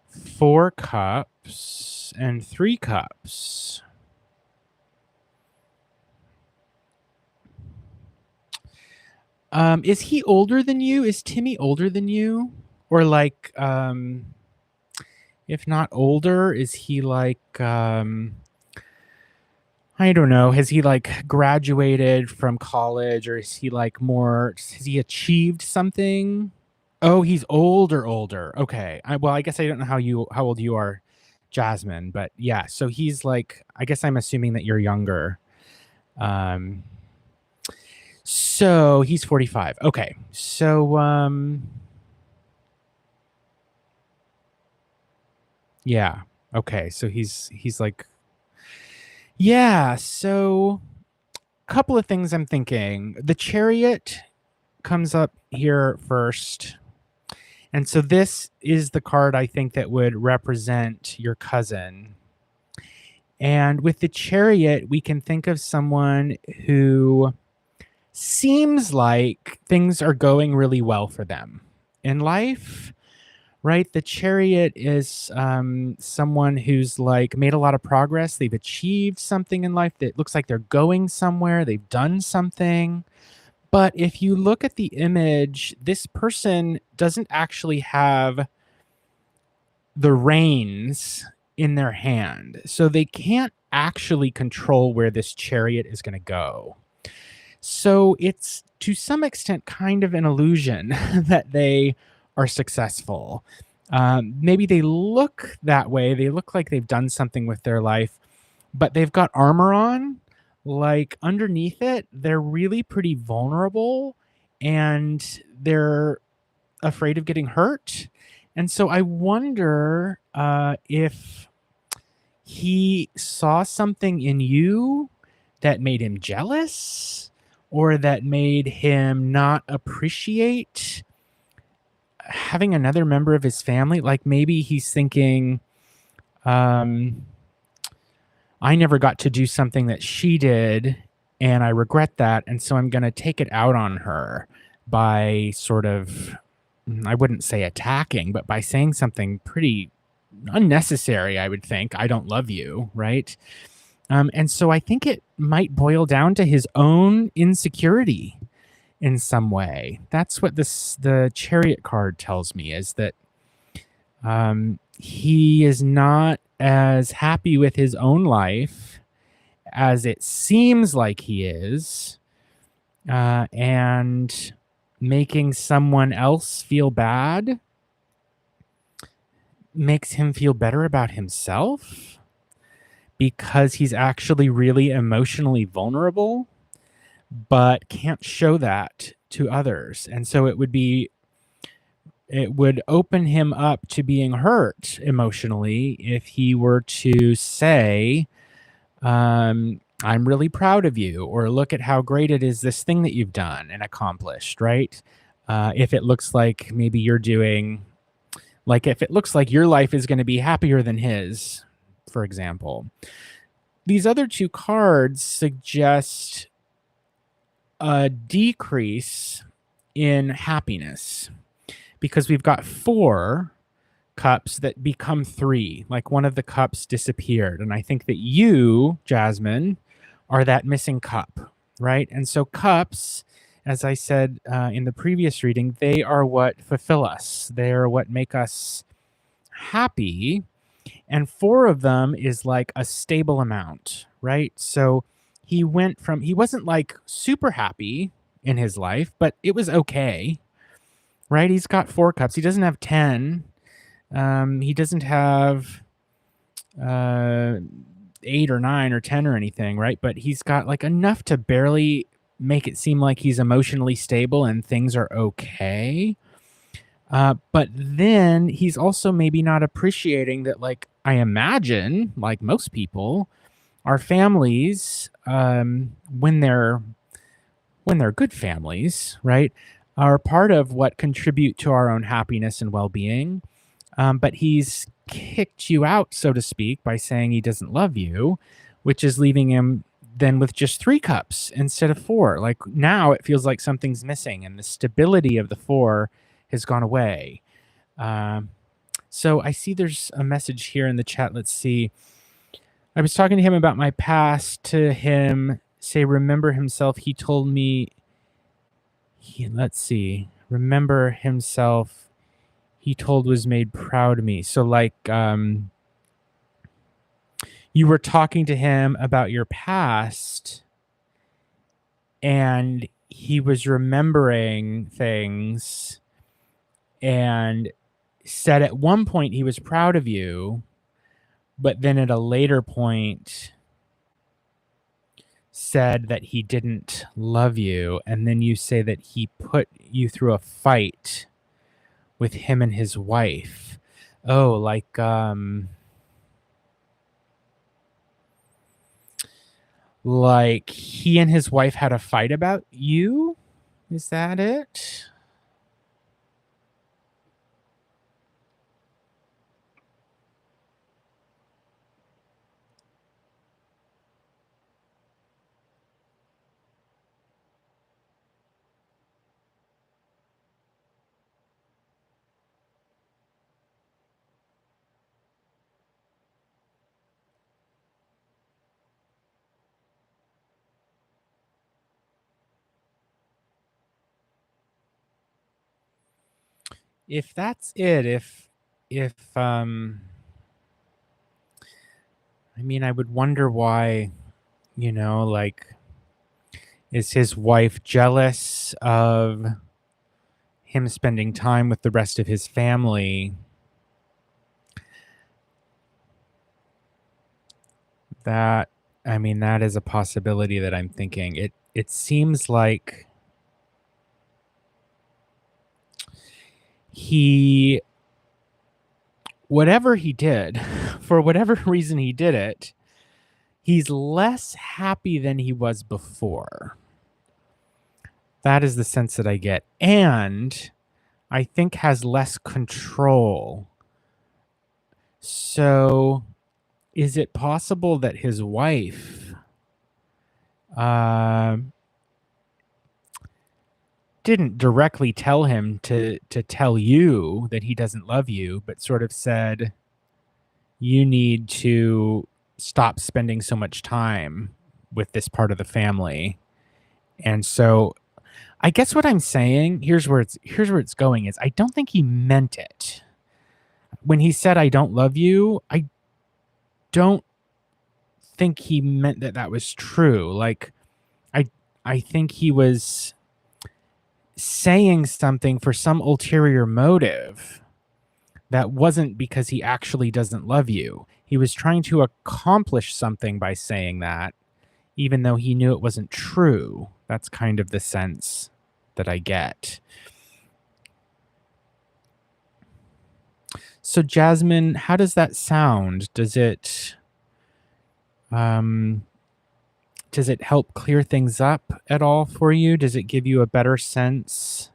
4 cups and 3 cups. Is he older than you? Is Timmy older than you? Or like, if not older, is he like, I don't know. Has he like graduated from college, or is he like more, has he achieved something? Oh, he's older. Okay. Well, I guess I don't know how old you are, Jasmine, but yeah. So he's like, I guess I'm assuming that you're younger. So he's 45. Okay. So, yeah. Okay. So he's like, yeah. So couple of things I'm thinking. The Chariot comes up here first. And so this is the card I think that would represent your cousin. And with the Chariot, we can think of someone who seems like things are going really well for them in life, right? The Chariot is someone who's like made a lot of progress. They've achieved something in life that looks like they're going somewhere. They've done something. But if you look at the image, this person doesn't actually have the reins in their hand. So they can't actually control where this Chariot is going to go. So it's to some extent kind of an illusion that they are successful. Maybe they look that way. They look like they've done something with their life, but they've got armor on. Like underneath it, they're really pretty vulnerable and they're afraid of getting hurt. And so I wonder if he saw something in you that made him jealous or that made him not appreciate having another member of his family. Like maybe he's thinking, I never got to do something that she did, and I regret that. And so I'm going to take it out on her by sort of, I wouldn't say attacking, but by saying something pretty unnecessary, I would think. I don't love you, right? And so I think it might boil down to his own insecurity in some way. That's what the Chariot card tells me, is that he is not as happy with his own life as it seems like he is, and making someone else feel bad makes him feel better about himself because he's actually really emotionally vulnerable, but can't show that to others. And so it would be it would open him up to being hurt emotionally if he were to say, I'm really proud of you, or look at how great it is, this thing that you've done and accomplished, right? If it looks like maybe you're doing, like, if it looks like your life is going to be happier than his, for example. These other two cards suggest a decrease in happiness because we've got 4 cups that become 3, like one of the cups disappeared. And I think that you, Jasmine, are that missing cup, right? And so cups, as I said in the previous reading, they are what fulfill us. They are what make us happy. And 4 of them is like a stable amount, right? So he wasn't like super happy in his life, but it was okay, right? He's got 4 cups. He doesn't have 10. He doesn't have 8 or 9 or 10 or anything, right? But he's got like enough to barely make it seem like he's emotionally stable and things are okay. But then he's also maybe not appreciating that, like, I imagine, like most people, our families, when they're good families, right, are part of what contribute to our own happiness and well-being. But he's kicked you out, so to speak, by saying he doesn't love you, which is leaving him then with just 3 cups instead of 4. Like now it feels like something's missing and the stability of the 4 has gone away. So I see there's a message here in the chat. Let's see. I was talking to him about my past. To him, say, remember himself. He told me, let's see, remember himself, he told was made proud of me. So like, you were talking to him about your past and he was remembering things and said at one point he was proud of you, but then at a later point said that he didn't love you. And then you say that he put you through a fight with him and his wife. Oh, like he and his wife had a fight about you? Is that it? If that's it, if I mean, I would wonder why, like, is his wife jealous of him spending time with the rest of his family? That, I mean, that is a possibility that I'm thinking. It seems like whatever he did, for whatever reason he did it, he's less happy than he was before. That is the sense that I get. And I think has less control. So is it possible that his wife didn't directly tell him to tell you that he doesn't love you, but sort of said, you need to stop spending so much time with this part of the family? And so I guess what I'm saying, here's where it's going, is I don't think he meant it. When he said, I don't love you, I don't think he meant that was true. Like, I think he was saying something for some ulterior motive that wasn't because he actually doesn't love you. He was trying to accomplish something by saying that, even though he knew it wasn't true. That's kind of the sense that I get. So Jasmine, how does that sound? Um does it help clear things up at all for you? Does it give you a better sense?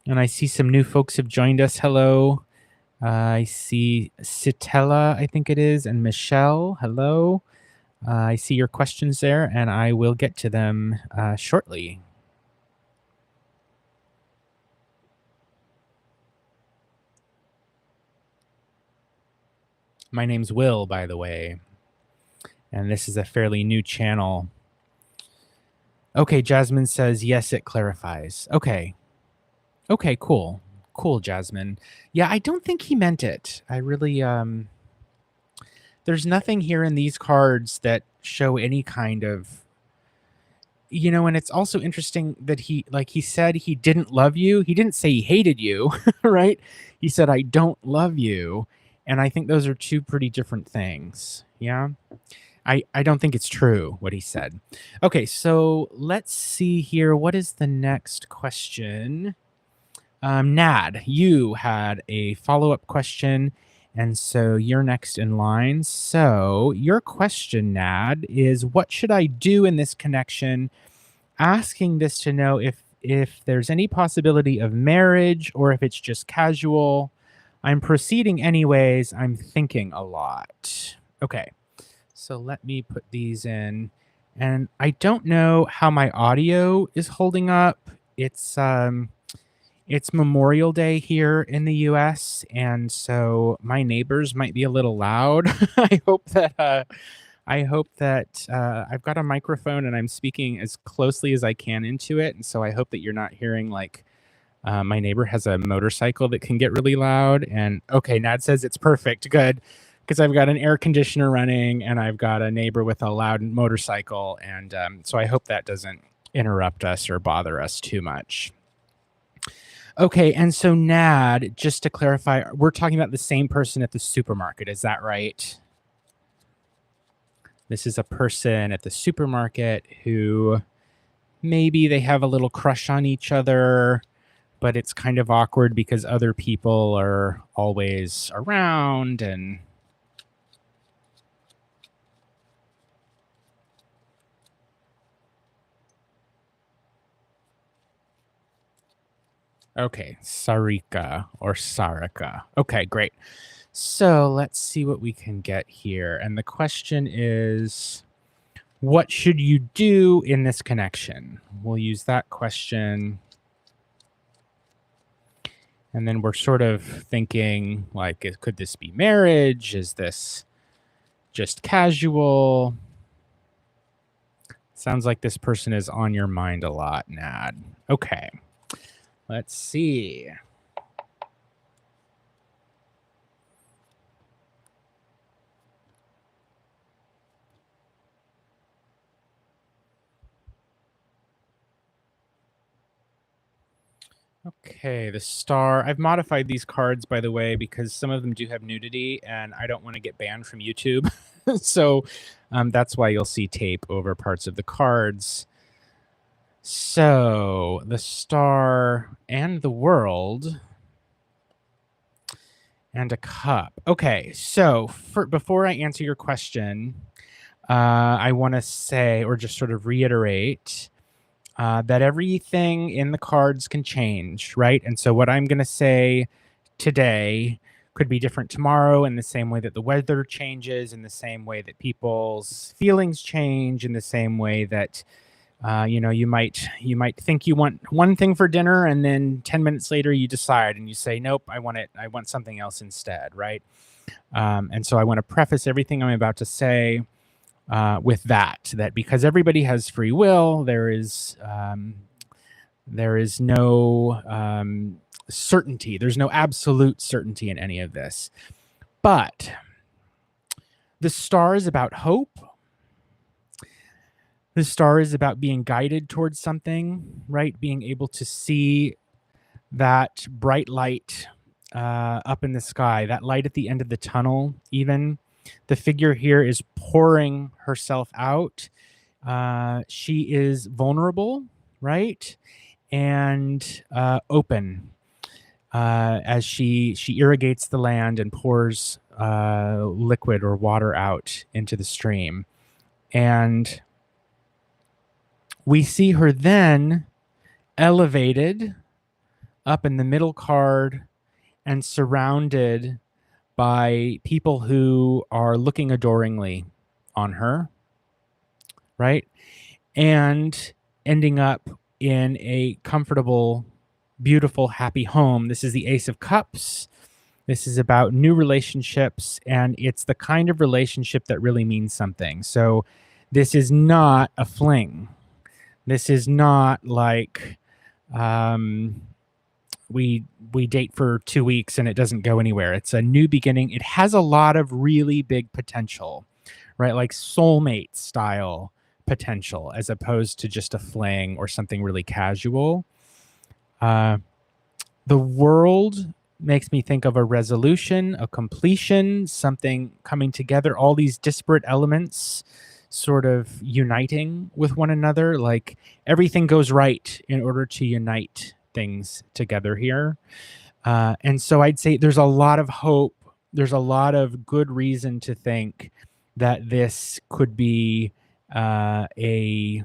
And I see some new folks have joined us. Hello. I see Citella, I think it is, and Michelle. Hello. I see your questions there, and I will get to them shortly. My name's Will, by the way, and this is a fairly new channel. Okay, Jasmine says, yes, it clarifies. Okay. Okay, cool. Cool, Jasmine. Yeah, I don't think he meant it. I really, there's nothing here in these cards that show any kind of, and it's also interesting that he said he didn't love you. He didn't say he hated you, right? He said, I don't love you. And I think those are two pretty different things. Yeah. I don't think it's true what he said. Okay, so let's see here. What is the next question? Nad, you had a follow-up question, and so you're next in line. So your question, Nad, is what should I do in this connection? Asking this to know if there's any possibility of marriage or if it's just casual. I'm proceeding anyways. I'm thinking a lot. Okay. So let me put these in. And I don't know how my audio is holding up. It's Memorial Day here in the US, and so my neighbors might be a little loud. I hope that I've got a microphone and I'm speaking as closely as I can into it, and so I hope that you're not hearing like my neighbor has a motorcycle that can get really loud. And okay, Nad says it's perfect, good, because I've got an air conditioner running and I've got a neighbor with a loud motorcycle, and so I hope that doesn't interrupt us or bother us too much. Okay, and so Nad, just to clarify, we're talking about the same person at the supermarket, is that right? This is a person at the supermarket who maybe they have a little crush on each other, but it's kind of awkward because other people are always around and okay, Sarika or Sarika. Okay, great. So let's see what we can get here. And the question is, what should you do in this connection? We'll use that question. And then we're sort of thinking, like, could this be marriage? Is this just casual? Sounds like this person is on your mind a lot, Nad. Okay, let's see. Okay, the star. I've modified these cards, by the way, because some of them do have nudity, and I don't want to get banned from YouTube. So that's why you'll see tape over parts of the cards. So the star and the world and a cup. Okay, so before I answer your question, I want to say, or just sort of reiterate, that everything in the cards can change, right? And so what I'm going to say today could be different tomorrow, in the same way that the weather changes, in the same way that people's feelings change, in the same way that you might think you want one thing for dinner, and then 10 minutes later you decide and you say, nope, I want something else instead, right? And so I want to preface everything I'm about to say with that because everybody has free will, there is no certainty. There's no absolute certainty in any of this. But the star is about hope. The star is about being guided towards something, right? Being able to see that bright light up in the sky, that light at the end of the tunnel, even. The figure here is pouring herself out. She is vulnerable, right? And open. as she irrigates the land and pours liquid or water out into the stream. And we see her then elevated up in the middle card and surrounded by people who are looking adoringly on her, right? And ending up in a comfortable, beautiful, happy home. This is the Ace of Cups. This is about new relationships, and it's the kind of relationship that really means something. So this is not a fling. This is not like we date for 2 weeks and it doesn't go anywhere. It's a new beginning. It has a lot of really big potential, right? Like soulmate style potential, as opposed to just a fling or something really casual. The world makes me think of a resolution, a completion, something coming together, all these disparate elements sort of uniting with one another. Like everything goes right in order to unite things together here. And so I'd say there's a lot of hope. There's a lot of good reason to think that this could be a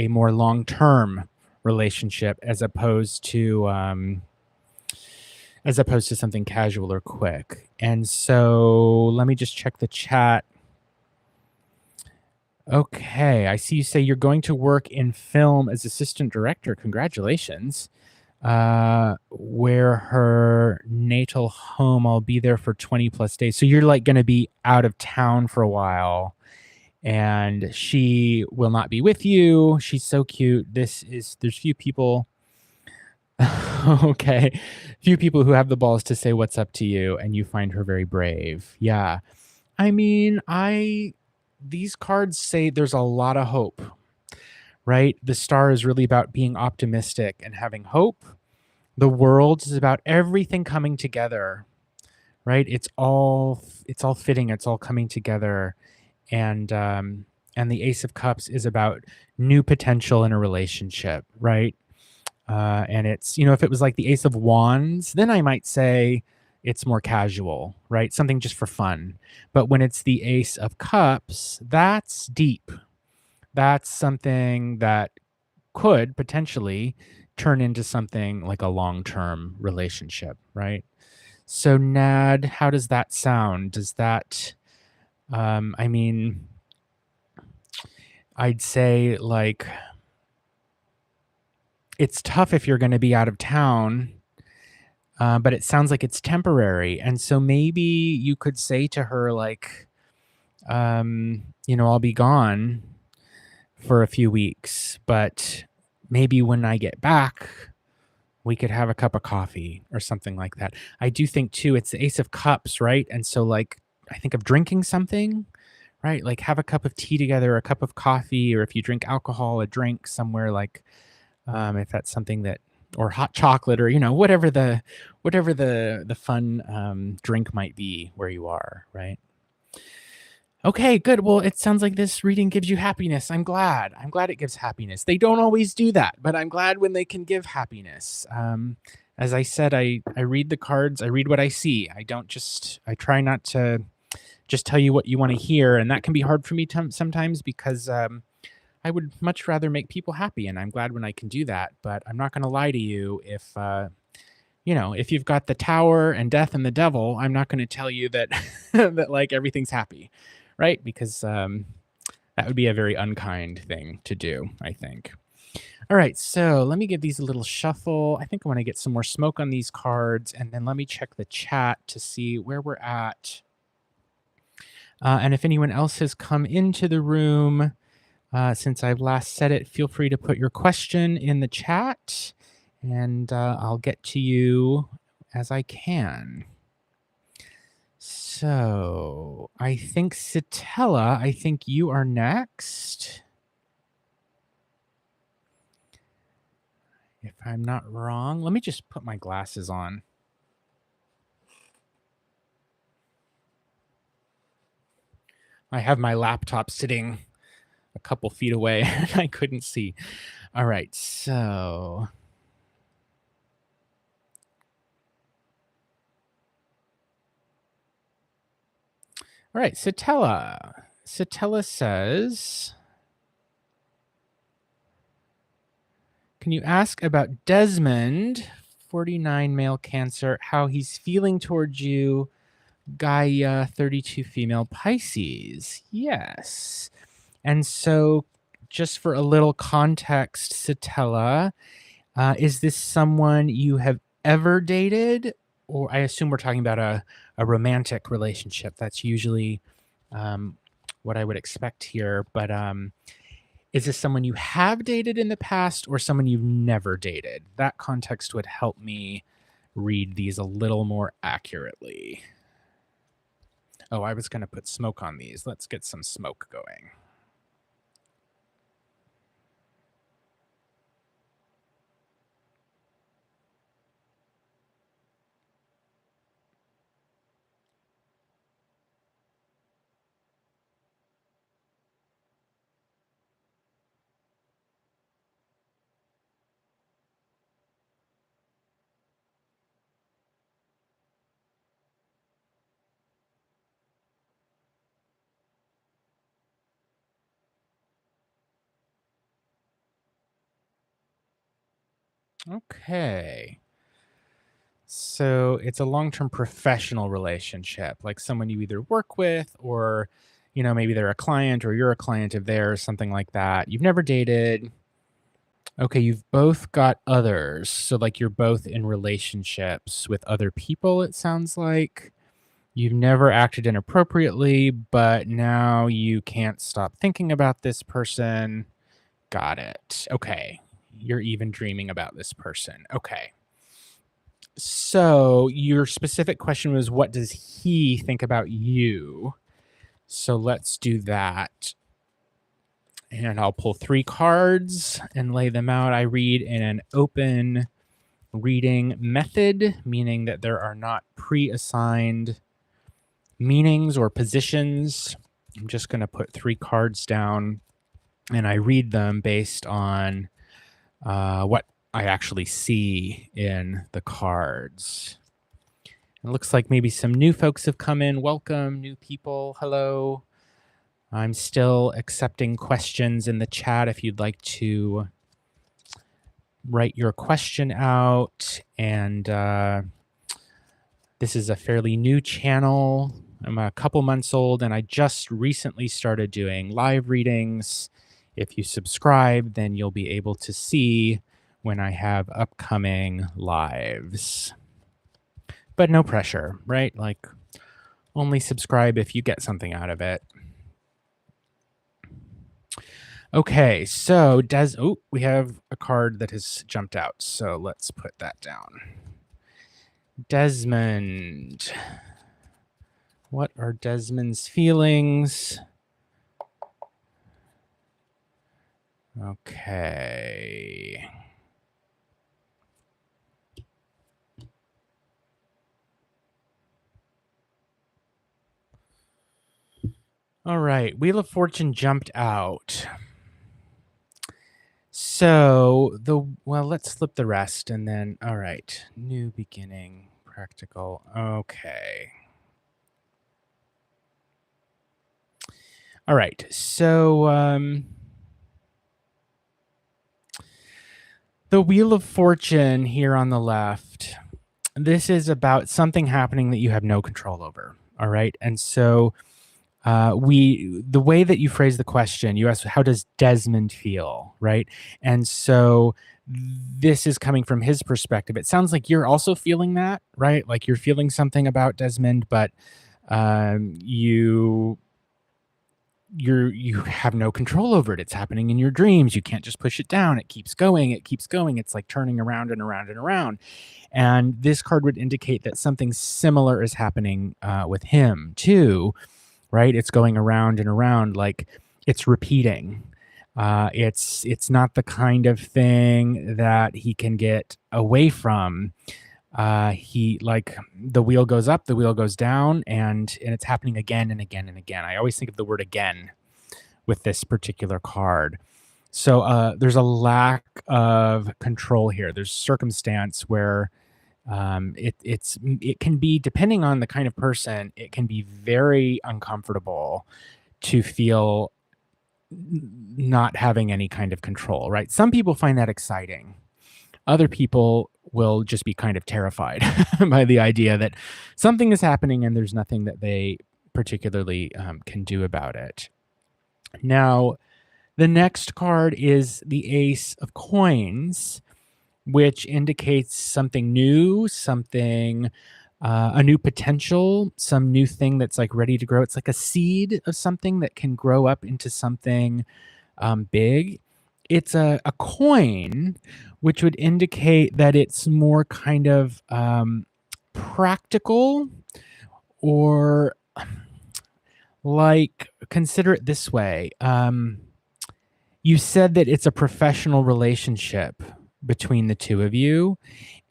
more long-term relationship as opposed to something casual or quick. And so let me just check the chat. Okay, I see you say you're going to work in film as assistant director. Congratulations. Where her natal home, I'll be there for 20 plus days. So you're like going to be out of town for a while, and she will not be with you. She's so cute. There's few people. Okay. Few people who have the balls to say what's up to you, and you find her very brave. Yeah. I mean, these cards say there's a lot of hope, right? The star is really about being optimistic and having hope. The world is about everything coming together, right? It's all fitting, it's all coming together. And the Ace of Cups is about new potential in a relationship, right? And it's, if it was like the Ace of Wands, then I might say it's more casual, right? Something just for fun. But when it's the Ace of Cups, that's deep. That's something that could potentially turn into something like a long-term relationship, right? So Nad, how does that sound? Does that, I mean, I'd say like, it's tough if you're going to be out of town, but it sounds like it's temporary. And so maybe you could say to her like, I'll be gone for a few weeks, but maybe when I get back, we could have a cup of coffee or something like that. I do think too, it's the Ace of Cups, right? And so like, I think of drinking something, right? Like have a cup of tea together, a cup of coffee, or if you drink alcohol, a drink somewhere like, if that's something that, or hot chocolate, or whatever the fun drink might be where you are, right? Okay, good. Well, it sounds like this reading gives you happiness. I'm glad it gives happiness. They don't always do that, but I'm glad when they can give happiness. As I said, I read the cards, I read what I see. I try not to just tell you what you want to hear, and that can be hard for me sometimes because I would much rather make people happy, and I'm glad when I can do that. But I'm not going to lie to you. If you've got the Tower and Death and the Devil, I'm not going to tell you that that like everything's happy, right? Because that would be a very unkind thing to do, I think. All right, so let me give these a little shuffle. I think I want to get some more smoke on these cards, and then let me check the chat to see where we're at. And if anyone else has come into the room since I've last said it, feel free to put your question in the chat, and I'll get to you as I can. So I think Citella, I think you are next. If I'm not wrong, let me just put my glasses on. I have my laptop sitting a couple feet away and I couldn't see. All right, so All right, Satella. Satella says, can you ask about Desmond, 49 male Cancer, how he's feeling towards you? Gaia, 32 female Pisces. Yes. And so, just for a little context, Satella, is this someone you have ever dated? Or I assume we're talking about a romantic relationship. That's usually um, what I would expect here. But is this someone you have dated in the past or someone you've never dated? That context would help me read these a little more accurately. Oh, I was going to put smoke on these. Let's get some smoke going. Okay. So it's a long-term professional relationship, like someone you either work with or, maybe they're a client or you're a client of theirs, something like that. You've never dated. Okay, you've both got others. So like you're both in relationships with other people, it sounds like. You've never acted inappropriately, but now you can't stop thinking about this person. Got it. Okay. You're even dreaming about this person. Okay. So your specific question was, what does he think about you? So let's do that. And I'll pull 3 cards and lay them out. I read in an open reading method, meaning that there are not pre-assigned meanings or positions. I'm just going to put 3 cards down and I read them based on what I actually see in the cards. It looks like maybe some new folks have come in. Welcome, new people. Hello. I'm still accepting questions in the chat if you'd like to write your question out. And this is a fairly new channel. I'm a couple months old and I just recently started doing live readings. If you subscribe, then you'll be able to see when I have upcoming lives. But no pressure, right? Like only subscribe if you get something out of it. Okay, so we have a card that has jumped out. So let's put that down. Desmond. What are Desmond's feelings? Okay. All right, Wheel of Fortune jumped out. So let's flip the rest and then, all right, new beginning, practical. Okay. All right, so the Wheel of Fortune here on the left, this is about something happening that you have no control over. All right, and so the way that you phrase the question, you asked, how does Desmond feel, right? And so this is coming from his perspective. It sounds like you're also feeling that, right? Like you're feeling something about Desmond, but you have no control over it. It's happening in your dreams. You can't just push it down. It keeps going. It keeps going. It's like turning around and around and around. And this card would indicate that something similar is happening with him too, right? It's going around and around, like it's repeating. It's not the kind of thing that he can get away from. He like the wheel goes up, the wheel goes down, and it's happening again and again and again. I always think of the word again with this particular card. So there's a lack of control here. There's circumstance where It can be, depending on the kind of person, it can be very uncomfortable to feel not having any kind of control, right? Some people find that exciting. Other people will just be kind of terrified by the idea that something is happening and there's nothing that they particularly can do about it. Now, the next card is the Ace of Coins, which indicates something new, something, a new potential, some new thing that's like ready to grow. It's like a seed of something that can grow up into something big. It's a coin, which would indicate that it's more kind of practical, or like, consider it this way. You said that it's a professional relationship between the two of you.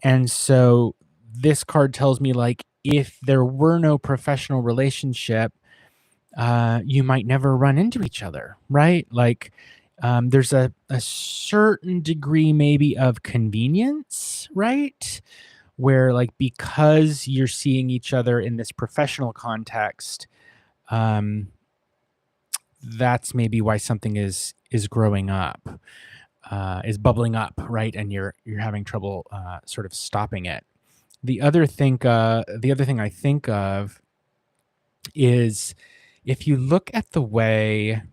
And so this card tells me, like, if there were no professional relationship, you might never run into each other, right? Like, there's a certain degree maybe of convenience, right? Where, like, because you're seeing each other in this professional context, um, that's maybe why something is growing up, is bubbling up, right? And you're having trouble sort of stopping it. The other thing I think of is, if you look at the way,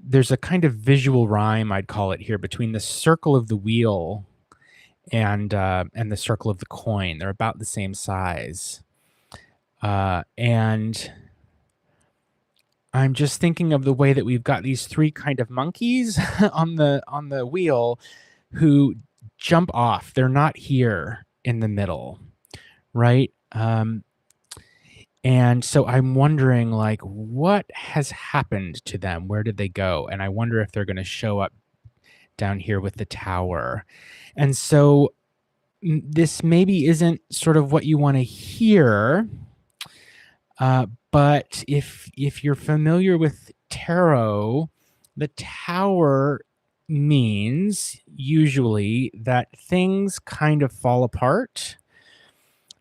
there's a kind of visual rhyme, I'd call it here, between the circle of the wheel and the circle of the coin. They're about the same size, and I'm just thinking of the way that we've got these three kind of monkeys on the wheel who jump off. They're not here in the middle, right? And so I'm wondering, like, what has happened to them? Where did they go? And I wonder if they're going to show up down here with the tower. And so this maybe isn't sort of what you want to hear, but if you're familiar with tarot, the tower means usually that things kind of fall apart.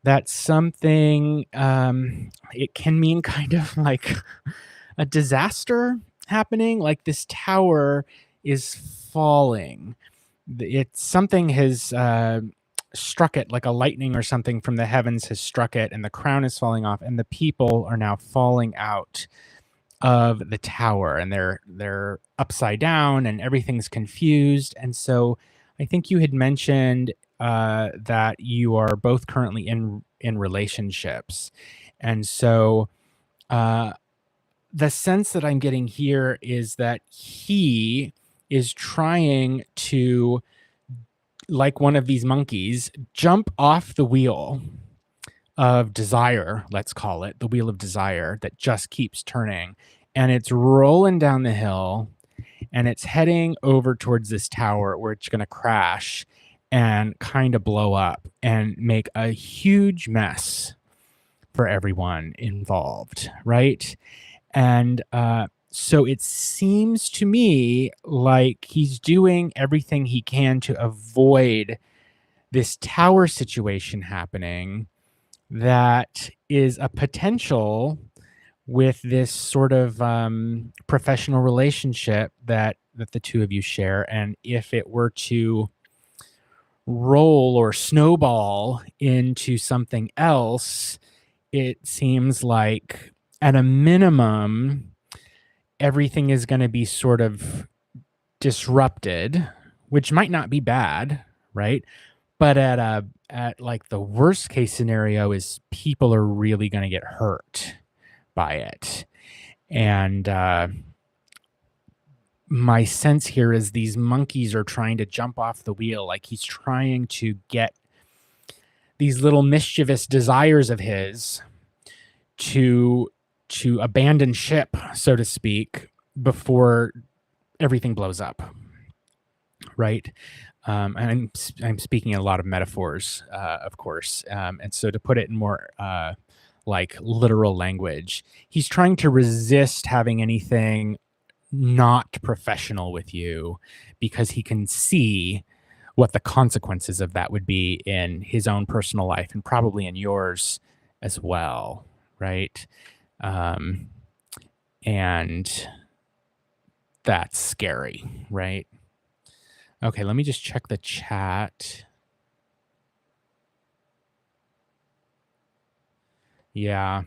That something, it can mean kind of like a disaster happening. Like, this tower is falling. It's something has struck it, like a lightning or something from the heavens has struck it, and the crown is falling off, and the people are now falling out of the tower, and they're upside down, and everything's confused. And so I think you had mentioned that you are both currently in relationships, and so the sense that I'm getting here is that he is trying to, like one of these monkeys, jump off the wheel of desire, let's call it the wheel of desire that just keeps turning, and it's rolling down the hill, and it's heading over towards this tower where it's going to crash and kind of blow up and make a huge mess for everyone involved, right? And so it seems to me like he's doing everything he can to avoid this tower situation happening, that is a potential with this sort of professional relationship that the two of you share. And if it were to roll or snowball into something else, it seems like, at a minimum, everything is going to be sort of disrupted, which might not be bad, right? But at like the worst case scenario is people are really going to get hurt by it. And my sense here is these monkeys are trying to jump off the wheel. Like, he's trying to get these little mischievous desires of his to abandon ship, so to speak, before everything blows up, right? And I'm speaking in a lot of metaphors, of course. And so, to put it in more like literal language, he's trying to resist having anything not professional with you, because he can see what the consequences of that would be in his own personal life and probably in yours as well, right? Um, and that's scary, right? Okay, let me just check the chat. Yeah.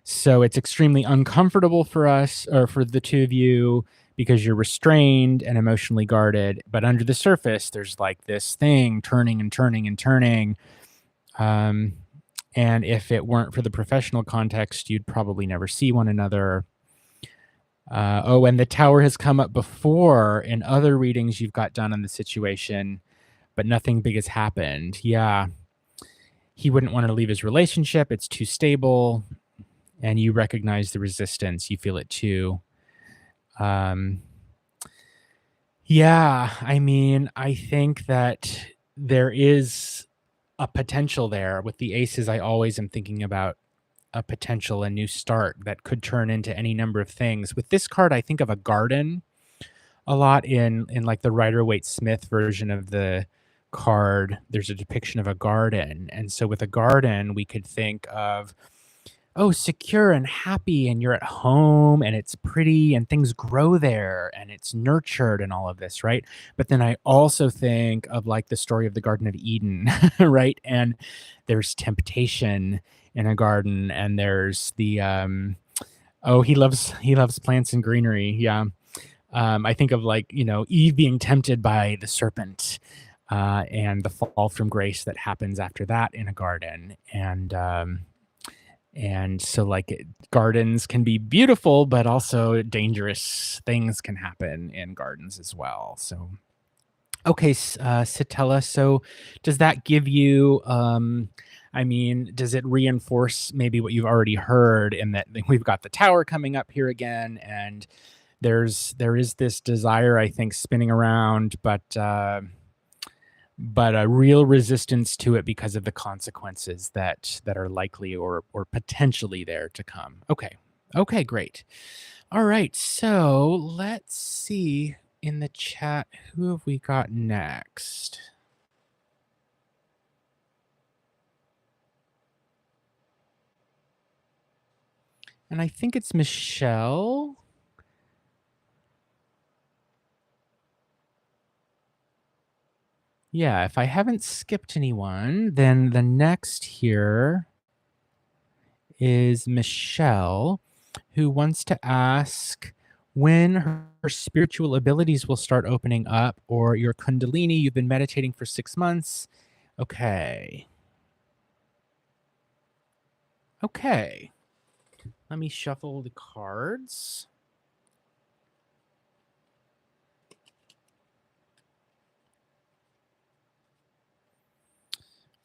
So it's extremely uncomfortable for us or for the two of you because you're restrained and emotionally guarded. But under the surface, there's like this thing turning and turning and turning. Um, and if it weren't for the professional context, you'd probably never see one another. Oh, and the tower has come up before in other readings you've got done on the situation, but nothing big has happened. Yeah. He wouldn't want to leave his relationship. It's too stable. And you recognize the resistance. You feel it too. Um, yeah, I mean, I think that there is a potential there with the aces. I always am thinking about a potential, a new start that could turn into any number of things. With this card, I think of a garden a lot in like the Rider-Waite-Smith version of the card. There's a depiction of a garden. And so with a garden, we could think of, oh, secure and happy, and you're at home and it's pretty and things grow there and it's nurtured and all of this, right? But then I also think of like the story of the Garden of Eden, right? And there's temptation in a garden, and there's the oh, he loves plants and greenery. Yeah. I think of like, Eve being tempted by the serpent, and the fall from grace that happens after that in a garden. And so, like, gardens can be beautiful, but also dangerous things can happen in gardens as well. So, okay, Satella. So, does that give you? I mean, does it reinforce maybe what you've already heard in that we've got the tower coming up here again, and there is this desire, I think, spinning around, but a real resistance to it because of the consequences that are likely or potentially there to come. Okay. Okay, great. All right. So let's see in the chat, who have we got next? And I think it's Michelle. Yeah, if I haven't skipped anyone, then the next here is Michelle, who wants to ask when her spiritual abilities will start opening up, or your Kundalini. You've been meditating for 6 months. Okay. Okay. Let me shuffle the cards.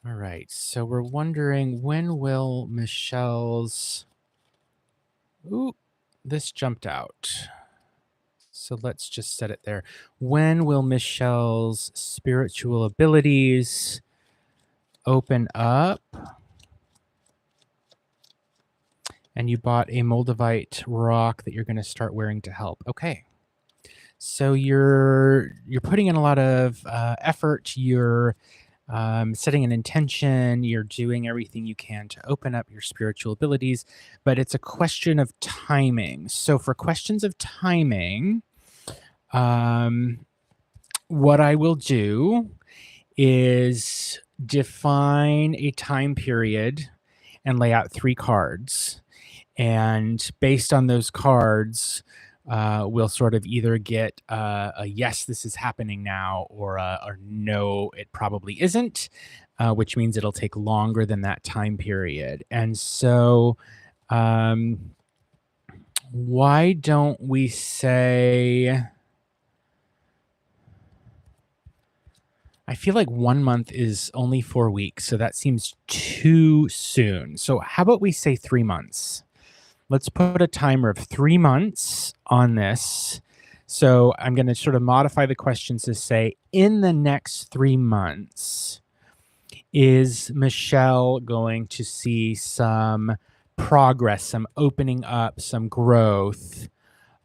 All right. So we're wondering, when will Michelle's. Ooh, this jumped out. So let's just set it there. When will Michelle's spiritual abilities open up? And you bought a Moldavite rock that you're going to start wearing to help. Okay. So you're putting in a lot of effort. You're setting an intention. You're doing everything you can to open up your spiritual abilities, but it's a question of timing. So for questions of timing, what I will do is define a time period and lay out 3 cards. And based on those cards, we'll sort of either get a yes, this is happening now, or no, it probably isn't, which means it'll take longer than that time period. And so, why don't we say, I feel like 1 month is only 4 weeks, so that seems too soon. So, how about we say 3 months? Let's put a timer of 3 months on this. So I'm going to sort of modify the questions to say, in the next 3 months, is Michelle going to see some progress, some opening up, some growth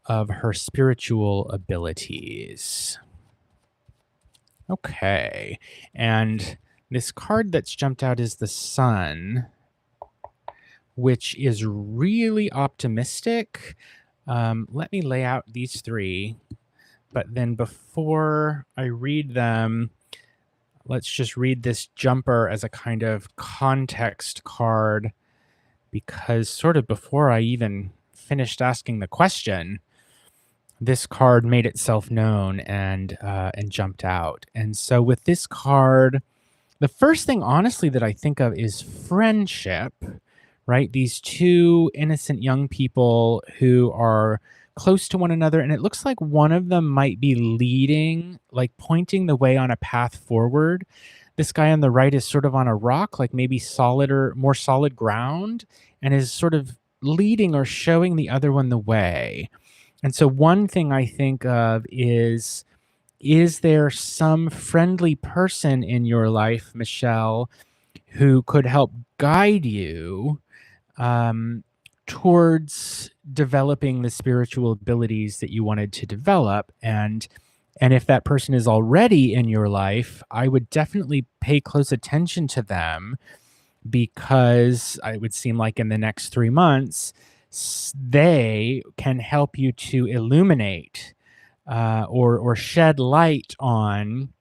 of her spiritual abilities? Okay. And this card that's jumped out is the Sun, which is really optimistic. Let me lay out these three, but then before I read them, let's just read this jumper as a kind of context card, because sort of before I even finished asking the question, this card made itself known and jumped out. And so with this card, the first thing honestly that I think of is friendship, right? These two innocent young people who are close to one another, and it looks like one of them might be leading, like pointing the way on a path forward. This guy on the right is sort of on a rock, like maybe solid or more solid ground, and is sort of leading or showing the other one the way. And so one thing I think of is there some friendly person in your life, Michelle, who could help guide you um, towards developing the spiritual abilities that you wanted to develop? And if that person is already in your life, I would definitely pay close attention to them, because it would seem like in the next 3 months, they can help you to illuminate or shed light on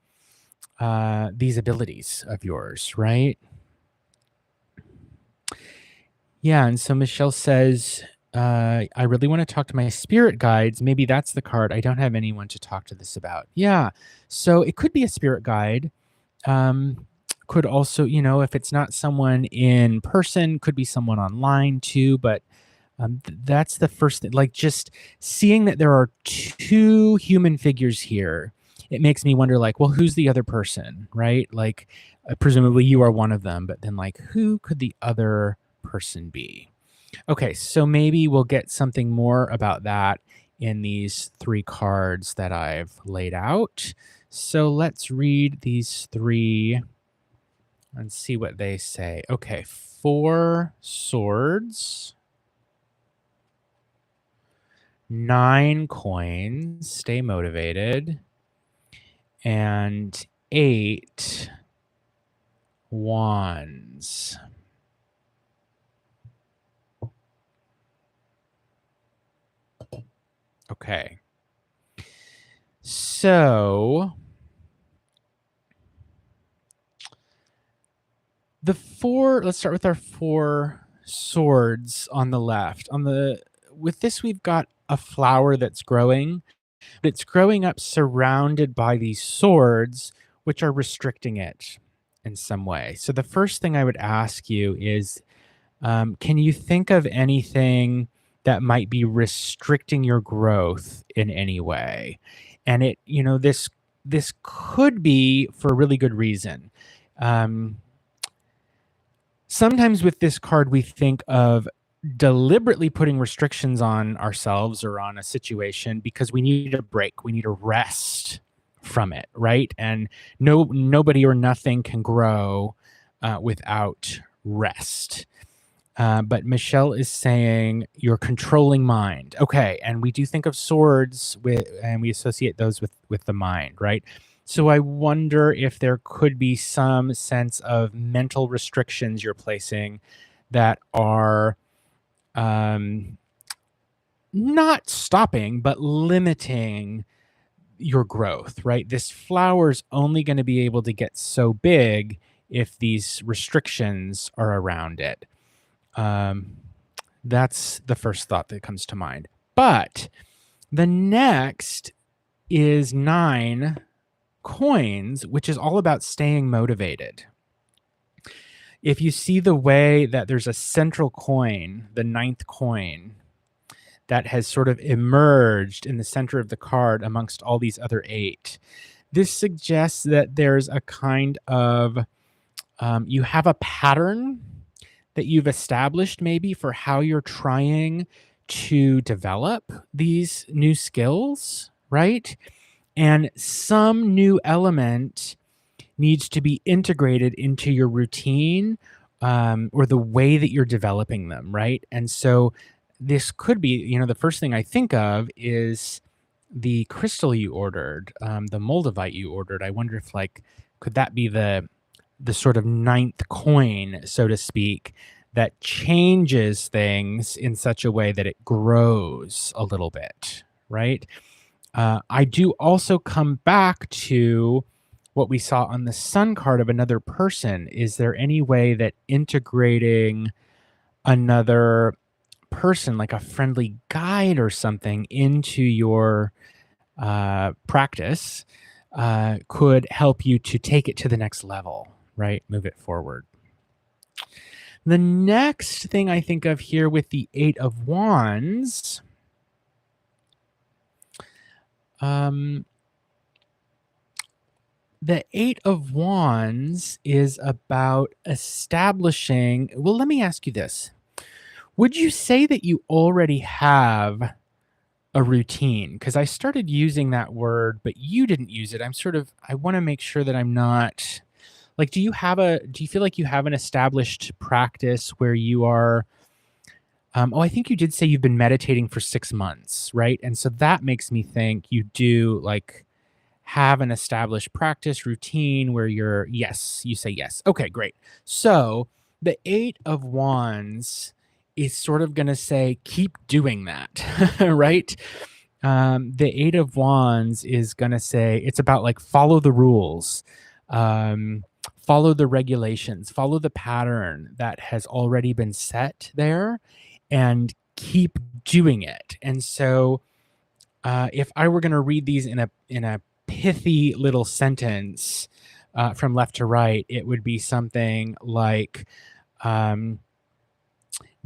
these abilities of yours, right? Yeah. And so Michelle says, I really want to talk to my spirit guides. Maybe that's the card. I don't have anyone to talk to this about. Yeah. So it could be a spirit guide. Um, could also, if it's not someone in person, could be someone online too. But that's the first thing. Like, just seeing that there are two human figures here, it makes me wonder, like, well, who's the other person, right? Like, presumably you are one of them, but then, like, who could the other person be? Okay, so maybe we'll get something more about that in these three cards that I've laid out. So let's read these three and see what they say. Okay, 4 swords, 9 coins, stay motivated, and 8 wands. Okay. So let's start with our 4 swords on the left. With this, we've got a flower that's growing, but it's growing up surrounded by these swords, which are restricting it in some way. So the first thing I would ask you is, can you think of anything that might be restricting your growth in any way? And this could be for a really good reason. Um, Sometimes with this card, we think of deliberately putting restrictions on ourselves or on a situation because we need a break. We need a rest from it, right? And nobody or nothing can grow without rest. But Michelle is saying your controlling mind. Okay, and we do think of swords and we associate those with the mind, right? So I wonder if there could be some sense of mental restrictions you're placing that are um, not stopping, but limiting your growth, right? This flower's only going to be able to get so big if these restrictions are around it. Um, that's the first thought that comes to mind. But the next is 9 coins, which is all about staying motivated. If you see the way that there's a central coin, the 9th coin, that has sort of emerged in the center of the card amongst all these other 8, this suggests that there's a kind of, you have a pattern that you've established maybe for how you're trying to develop these new skills, right? And some new element needs to be integrated into your routine, or the way that you're developing them, right? And so this could be, the first thing I think of is the crystal you ordered, the Moldavite you ordered. I wonder if like could that be the sort of ninth coin, so to speak, that changes things in such a way that it grows a little bit, right? I do also come back to what we saw on the sun card of another person. Is there any way that integrating another person, like a friendly guide or something, into your practice could help you to take it to the next level, right? Move it forward. The next thing I think of here with the Eight of Wands, the Eight of Wands is about establishing. Well, let me ask you this. Would you say that you already have a routine? Because I started using that word, but you didn't use it. I want to make sure that I'm not like, do you feel like you have an established practice where you are, I think you did say you've been meditating for 6 months, right? And so that makes me think you do like have an established practice routine where yes, you say yes. Okay, great. So the Eight of Wands is sort of going to say, keep doing that, right? The Eight of Wands is going to say, it's about like follow the rules, follow the regulations, follow the pattern that has already been set there and keep doing it. And so, if I were going to read these in a pithy little sentence from left to right, it would be something like, um,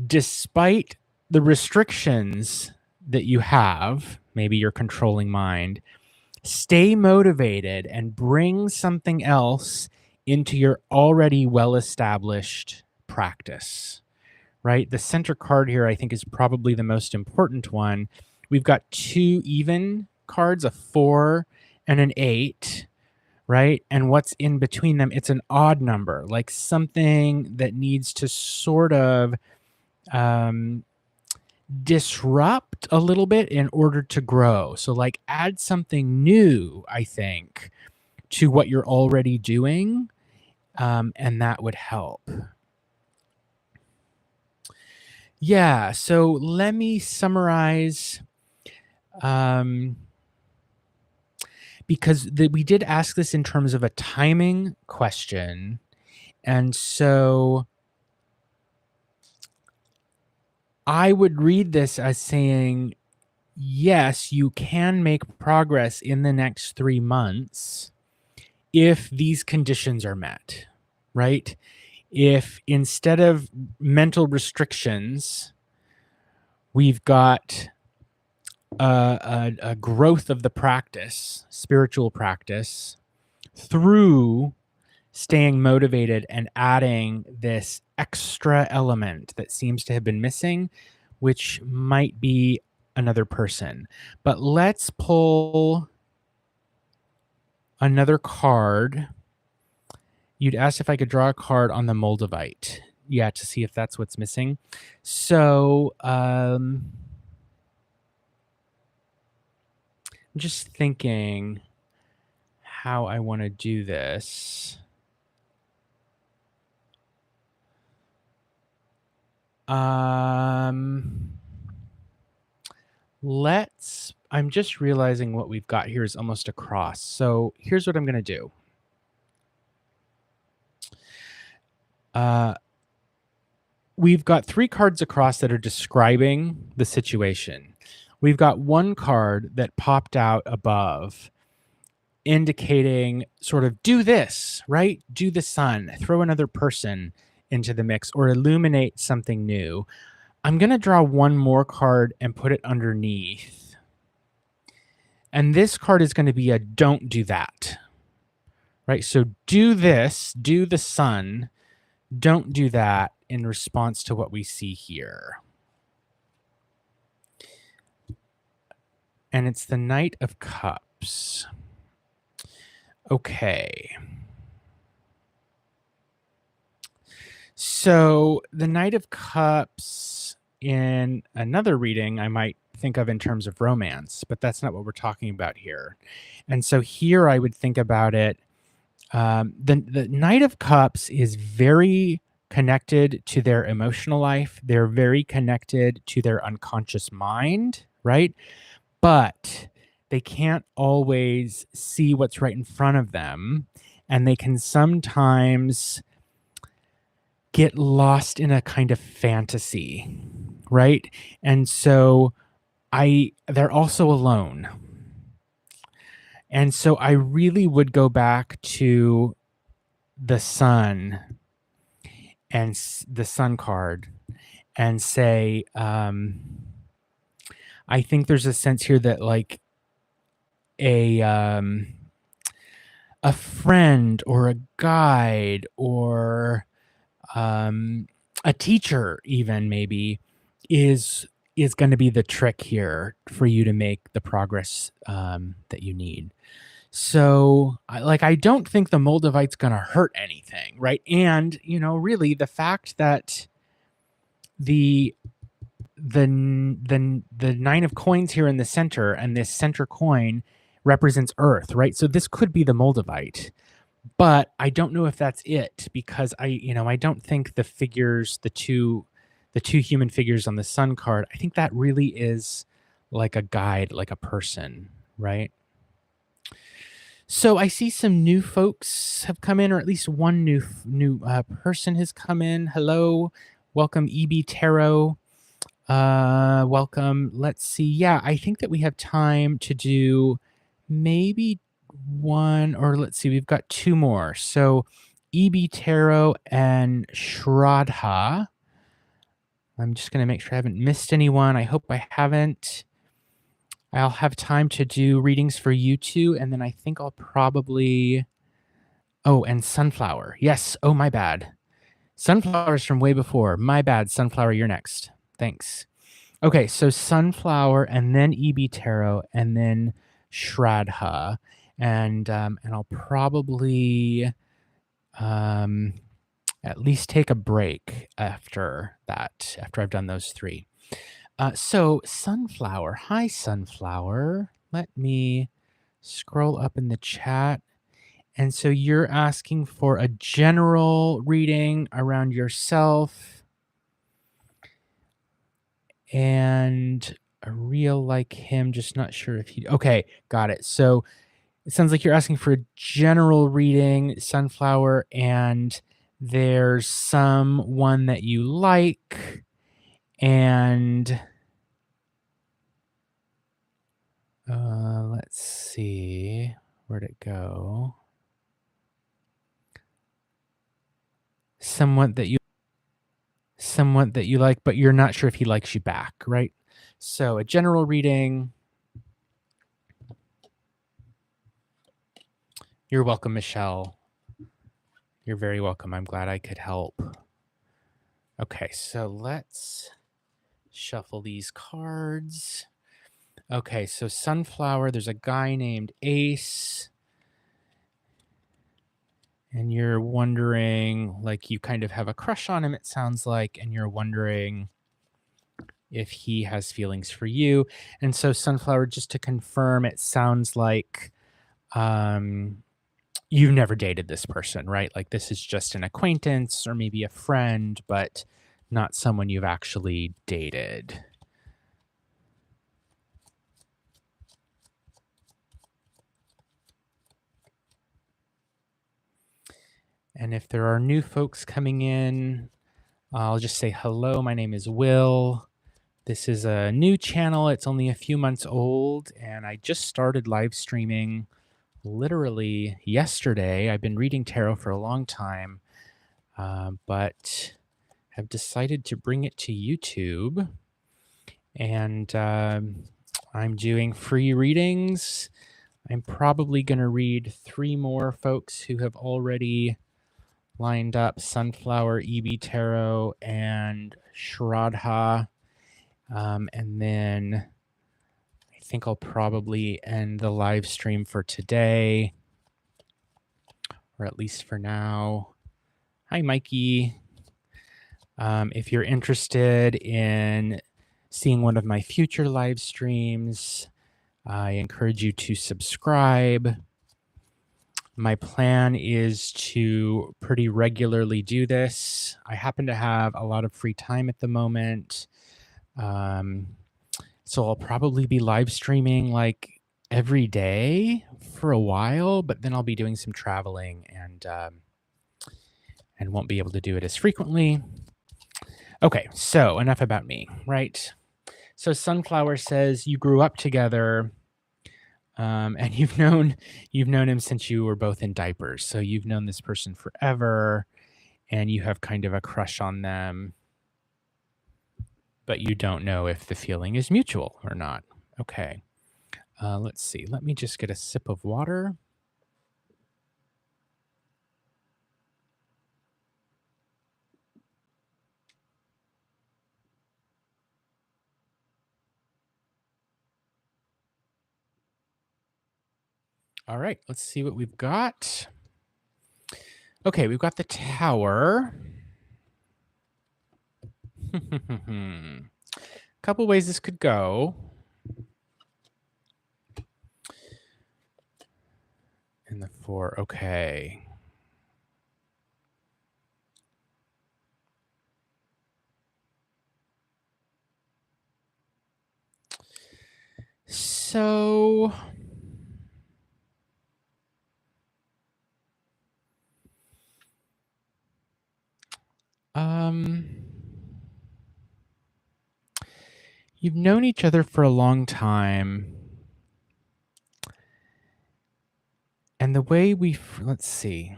despite the restrictions that you have, maybe your controlling mind, stay motivated and bring something else into your already well established practice, right? The center card here, I think, is probably the most important one. We've got two even cards, a 4 and an 8, right? And what's in between them? It's an odd number, like something that needs to sort of um, disrupt a little bit in order to grow. So, like, add something new, I think, to what you're already doing, and that would help. Yeah, so let me summarize, because we did ask this in terms of a timing question, and so I would read this as saying, yes, you can make progress in the next 3 months if these conditions are met, right? If instead of mental restrictions, we've got a growth of the practice, spiritual practice, through staying motivated and adding this extra element that seems to have been missing, which might be another person. But let's pull another card. You'd asked if I could draw a card on the Moldavite. Yeah, to see if that's what's missing. So, I'm just thinking how I want to do this. I'm just realizing what we've got here is almost a cross. So here's what I'm going to do. We've got 3 cards across that are describing the situation. We've got one card that popped out above indicating sort of do this, right? Do the sun, throw another person into the mix or illuminate something new. I'm going to draw one more card and put it underneath. And this card is going to be a don't do that, right? So do this, do the sun, don't do that in response to what we see here. And it's the Knight of Cups. Okay. So the Knight of Cups in another reading, I might think of in terms of romance, but that's not what we're talking about here. And so here I would think about it. The Knight of Cups is very connected to their emotional life. They're very connected to their unconscious mind, right? But they can't always see what's right in front of them, and they can sometimes get lost in a kind of fantasy, right? And so they're also alone. And so I really would go back to the sun and the sun card and say, I think there's a sense here that like a friend or a guide or a teacher even maybe is going to be the trick here for you to make the progress that you need. So I don't think the Moldavite's going to hurt anything, right? And really the fact that the nine of coins here in the center, and this center coin represents earth, right? So this could be the Moldavite, but I don't know if that's it, because I don't think the figures, the two human figures on the sun card, I think that really is like a guide, like a person, right? So I see some new folks have come in, or at least one new person has come in. Hello, welcome EB Tarot. Welcome. Let's see. Yeah, I think that we have time to do maybe one, or let's see, we've got two more. So EB Tarot and Shraddha. I'm just going to make sure I haven't missed anyone. I hope I haven't. I'll have time to do readings for you two, and then I think I'll probably... Oh, and Sunflower. Yes. Oh, my bad. Sunflower's from way before. My bad, Sunflower, you're next. Thanks. Okay, so Sunflower, and then EB Tarot, and then Shraddha. And I'll probably at least take a break after that, after I've done those three. So Sunflower, hi Sunflower. Let me scroll up in the chat. And so you're asking for a general reading around yourself and a real like him, just not sure if he... Okay, got it. So it sounds like you're asking for a general reading, Sunflower, and there's someone that you like, and let's see, where'd it go? Someone that you like, but you're not sure if he likes you back, right? So a general reading. You're welcome, Michelle. You're very welcome. I'm glad I could help. Okay, so let's shuffle these cards. Okay, so Sunflower, there's a guy named Ace. And you're wondering, like, you kind of have a crush on him, it sounds like, and you're wondering if he has feelings for you. And so Sunflower, just to confirm, it sounds like you've never dated this person, right? Like this is just an acquaintance or maybe a friend, but not someone you've actually dated. And if there are new folks coming in, I'll just say hello. My name is Will. This is a new channel. It's only a few months old, and I just started live streaming literally yesterday. I've been reading tarot for a long time, but have decided to bring it to YouTube. And I'm doing free readings. I'm probably going to read 3 more folks who have already lined up: Sunflower, EB Tarot, and Shraddha. And then I think I'll probably end the live stream for today, or at least for now. Hi, Mikey. If you're interested in seeing one of my future live streams, I encourage you to subscribe. My plan is to pretty regularly do this. I happen to have a lot of free time at the moment. Um, so I'll probably be live streaming like every day for a while, but then I'll be doing some traveling and won't be able to do it as frequently. Okay, so enough about me, right? So Sunflower says you grew up together, and you've known him since you were both in diapers. So you've known this person forever, and you have kind of a crush on them, but you don't know if the feeling is mutual or not. Okay, let's see. Let me just get a sip of water. All right, let's see what we've got. Okay, we've got the tower. Couple ways this could go. And the 4, okay. So you've known each other for a long time. And the way let's see.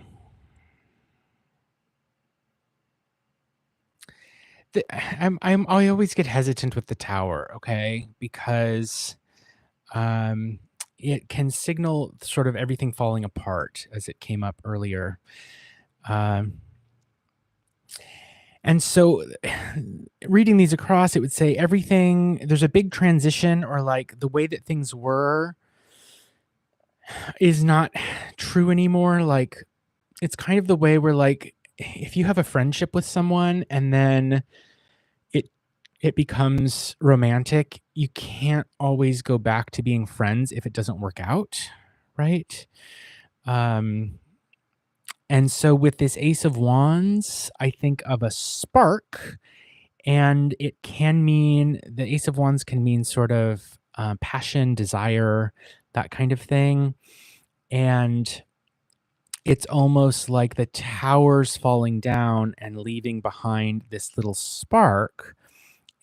I always get hesitant with the tower, okay? Because um it can signal sort of everything falling apart as it came up earlier. Um and so reading these across, it would say there's a big transition, or like the way that things were is not true anymore. Like it's kind of the way where, like, if you have a friendship with someone and then it it becomes romantic, you can't always go back to being friends if it doesn't work out, right? Um and so with this Ace of Wands, I think of a spark, and it can mean the Ace of Wands can mean sort of passion, desire, that kind of thing. And it's almost like the tower's falling down and leaving behind this little spark.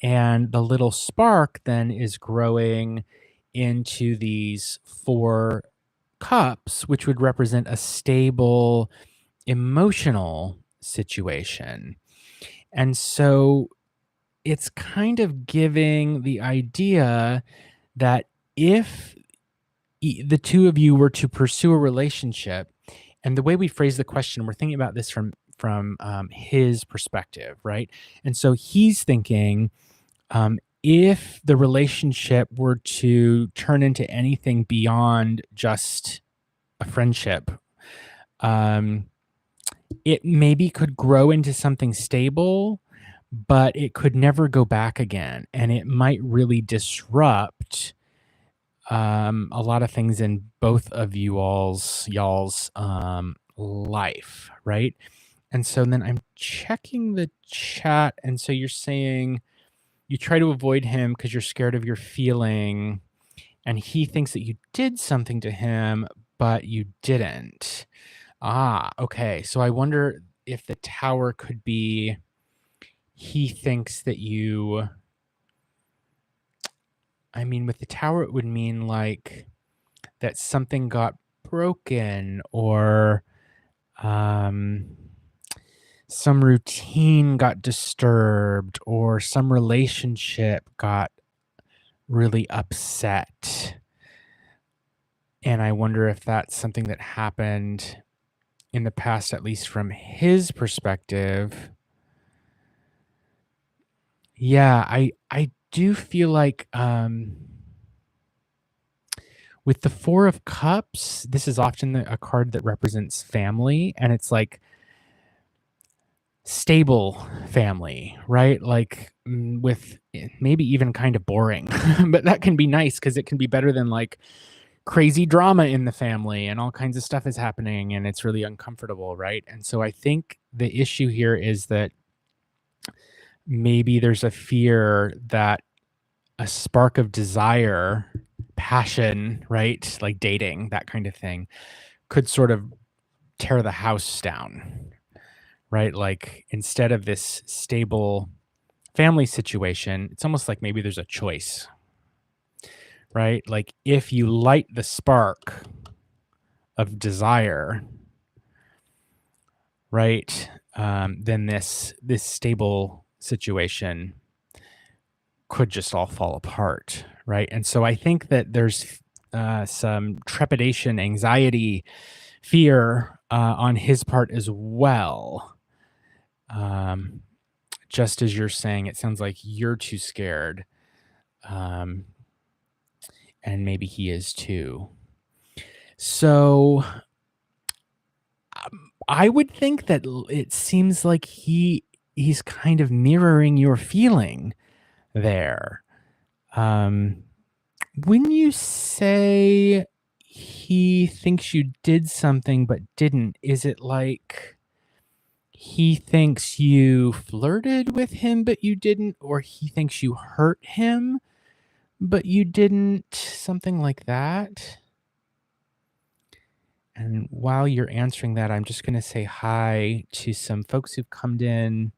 And the little spark then is growing into these 4 cups, which would represent a stable emotional situation. And so it's kind of giving the idea that if the two of you were to pursue a relationship, and the way we phrase the question, we're thinking about this from his perspective, right? And so he's thinking, if the relationship were to turn into anything beyond just a friendship, um, it maybe could grow into something stable, but it could never go back again, and it might really disrupt a lot of things in both of y'all's life, right? And so then I'm checking the chat, and so you're saying you try to avoid him because you're scared of your feeling, and he thinks that you did something to him, but you didn't. Ah, okay. So I wonder if the tower could be he thinks that you. I mean, with the tower, it would mean like that something got broken, or um, some routine got disturbed, or some relationship got really upset. And I wonder if that's something that happened in the past, at least from his perspective. Yeah, I do feel like with the 4 of Cups, this is often a card that represents family, and it's like stable family, right? Like with maybe even kind of boring, but that can be nice because it can be better than like crazy drama in the family and all kinds of stuff is happening and it's really uncomfortable, right? And so I think the issue here is that maybe there's a fear that a spark of desire, passion, right? Like dating, that kind of thing, could sort of tear the house down, right? Like instead of this stable family situation, it's almost like maybe there's a choice, right? Like if you light the spark of desire, right, then this stable situation could just all fall apart, right? And so I think that there's some trepidation, anxiety, fear on his part as well. Um, just as you're saying, it sounds like you're too scared, um, and maybe he is too. So I would think that it seems like he's kind of mirroring your feeling there. Um, when you say he thinks you did something but didn't, is it like he thinks you flirted with him but you didn't, or he thinks you hurt him but you didn't? Something like that. And while you're answering that, I'm just going to say hi to some folks who've come in.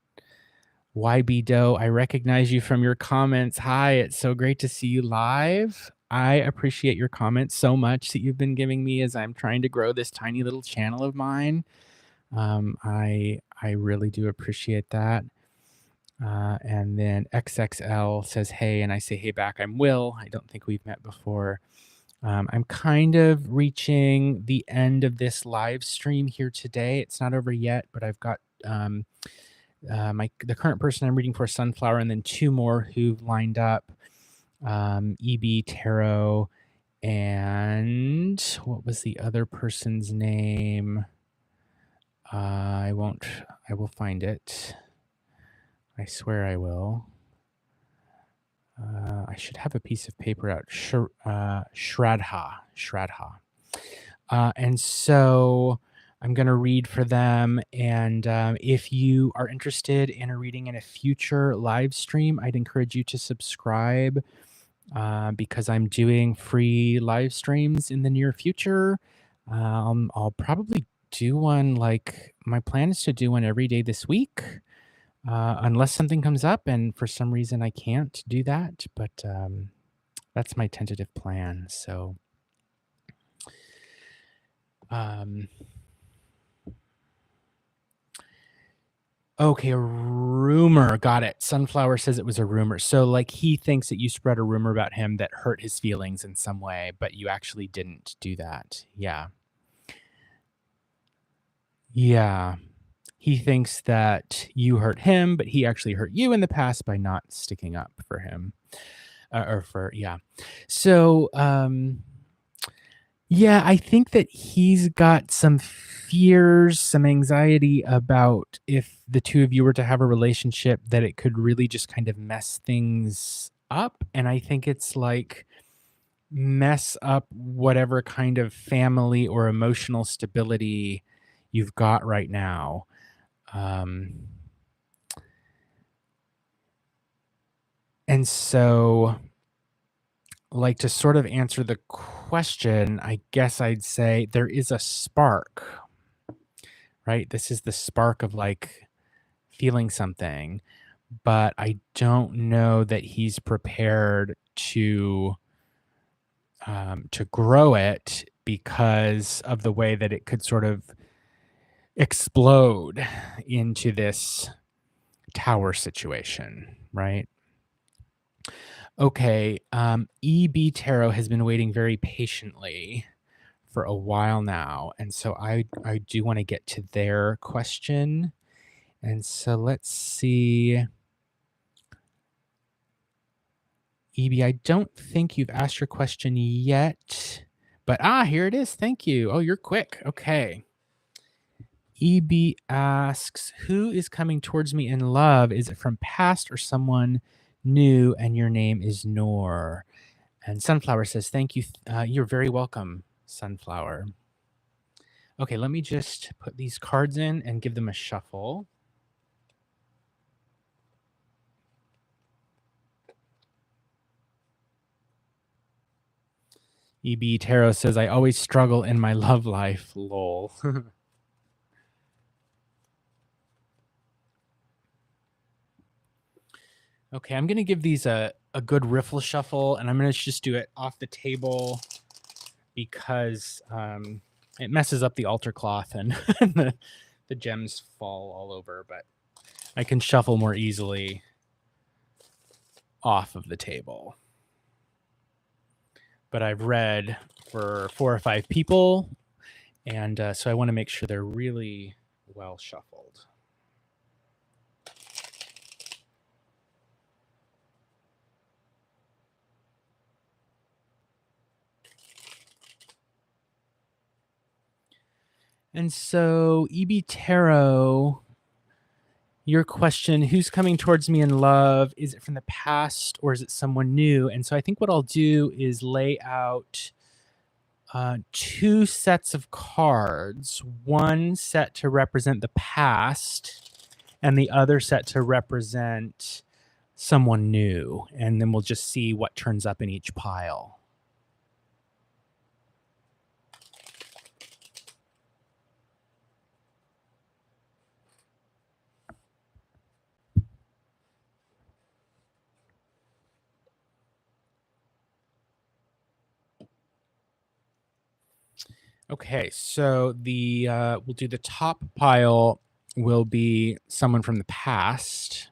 YB Doe, I recognize you from your comments. Hi, it's so great to see you live. I appreciate your comments so much that you've been giving me as I'm trying to grow this tiny little channel of mine. I really do appreciate that. And then XXL says, hey, and I say, hey back. I'm Will. I don't think we've met before. I'm kind of reaching the end of this live stream here today. It's not over yet, but I've got the current person I'm reading for, Sunflower, and then two more who've lined up. EB Tarot, and what was the other person's name? I will find it. I swear I will. I should have a piece of paper out. Shraddha. And so I'm going to read for them. And if you are interested in a reading in a future live stream, I'd encourage you to subscribe because I'm doing free live streams in the near future. I'll probably do one, like my plan is to do one every day this week. Unless something comes up and for some reason I can't do that, but that's my tentative plan. So, okay, a rumor. Got it. Sunflower says it was a rumor. So, like, he thinks that you spread a rumor about him that hurt his feelings in some way, but you actually didn't do that. Yeah. Yeah. He thinks that you hurt him, but he actually hurt you in the past by not sticking up for him. Yeah. So, yeah, I think that he's got some fears, some anxiety about if the two of you were to have a relationship, that it could really just kind of mess things up. And I think it's like mess up whatever kind of family or emotional stability you've got right now. And so, like, to sort of answer the question, I guess I'd say there is a spark, right? This is the spark of like feeling something, but I don't know that he's prepared to grow it because of the way that it could sort of explode into this tower situation, right? Okay, EB Tarot has been waiting very patiently for a while now, and so I do want to get to their question. And so let's see. EB, I don't think you've asked your question yet, but here it is. Thank you. Oh, you're quick. Okay. EB asks, who is coming towards me in love? Is it from past or someone new? And your name is Noor. And Sunflower says, thank you. You're very welcome, Sunflower. Okay, let me just put these cards in and give them a shuffle. EB Tarot says, I always struggle in my love life. Lol. Okay, I'm going to give these a good riffle shuffle, and I'm going to just do it off the table because it messes up the altar cloth and the gems fall all over, but I can shuffle more easily off of the table. But I've read for 4 or 5 people, and so I want to make sure they're really well shuffled. And so, EB Tarot, your question, who's coming towards me in love? Is it from the past or is it someone new? And so I think what I'll do is lay out 2 sets of cards, one set to represent the past and the other set to represent someone new. And then we'll just see what turns up in each pile. Okay, so we'll do the top pile will be someone from the past,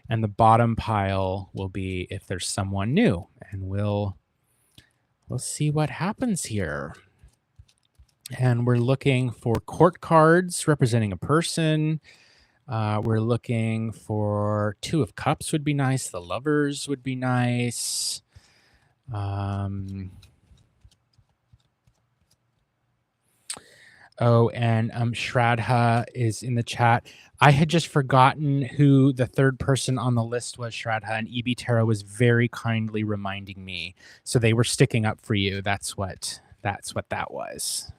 and the bottom pile will be if there's someone new, and we'll see what happens here. And we're looking for court cards representing a person. We're looking for 2 of Cups would be nice. The Lovers would be nice. Oh, and Shraddha is in the chat. I had just forgotten who the third person on the list was, Shraddha, and EB Tarot was very kindly reminding me. So they were sticking up for you. That's what that was.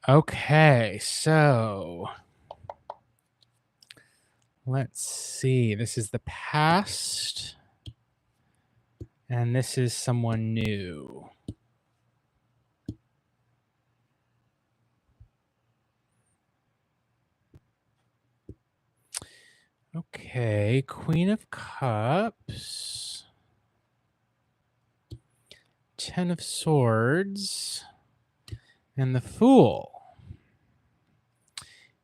Okay, so let's see. This is the past. And this is someone new. Okay, Queen of Cups. 10 of Swords. And the Fool.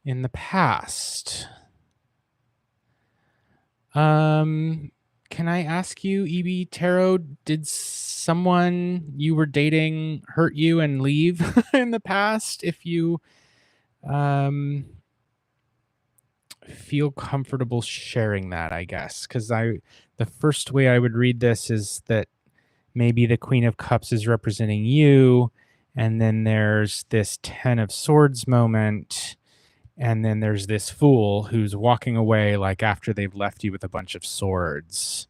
In the past. Can I ask you, EB Tarot, did someone you were dating hurt you and leave in the past? If you feel comfortable sharing that, I guess, because the first way I would read this is that maybe the Queen of Cups is representing you, and then there's this 10 of Swords moment. And then there's this Fool who's walking away like after they've left you with a bunch of swords.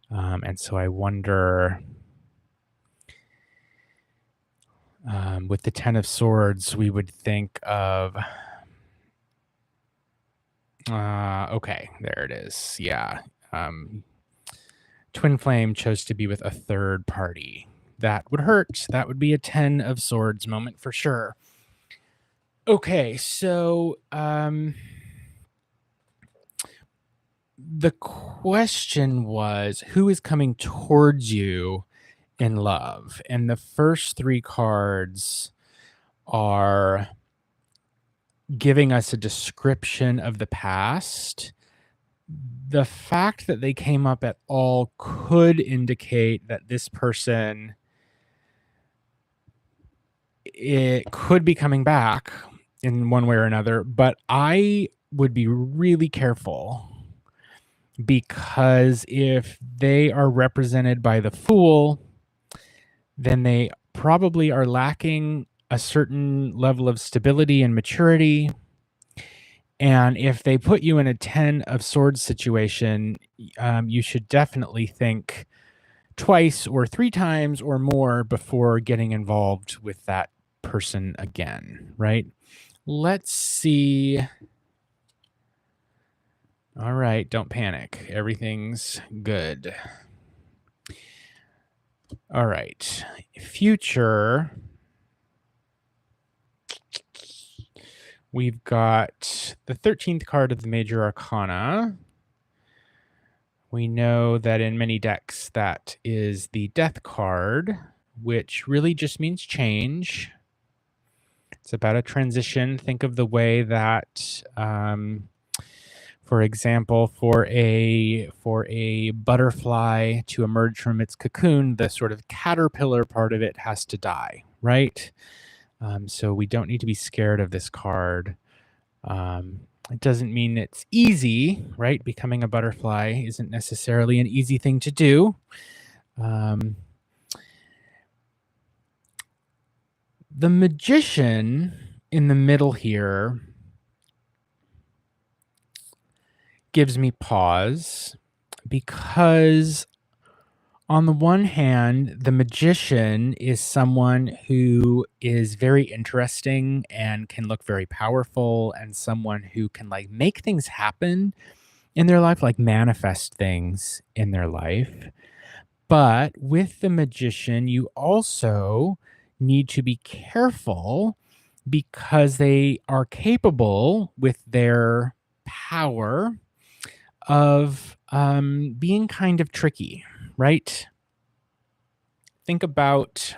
And so I wonder, with the 10 of Swords, we would think of, okay, there it is. Yeah. Twin Flame chose to be with a third party. That would hurt. That would be a 10 of Swords moment for sure. Okay, so the question was, who is coming towards you in love? And the first 3 cards are giving us a description of the past. The fact that they came up at all could indicate that this person, it could be coming back in one way or another, but I would be really careful, because if they are represented by the Fool, then they probably are lacking a certain level of stability and maturity. And if they put you in a 10 of swords situation, you should definitely think twice or three times or more before getting involved with that person again, right? Let's see. All right, don't panic. Everything's good. All right, future. We've got the 13th card of the Major Arcana. We know that in many decks that is the Death card, which really just means change. It's about a transition. Think of the way that, for example, for a butterfly to emerge from its cocoon, the sort of caterpillar part of it has to die, right? So we don't need to be scared of this card. It doesn't mean it's easy, right? Becoming a butterfly isn't necessarily an easy thing to do. The Magician in the middle here gives me pause because on the one hand, the Magician is someone who is very interesting and can look very powerful, and someone who can like make things happen in their life, like manifest things in their life. But with the Magician, you also need to be careful because they are capable with their power of being kind of tricky, right? Think about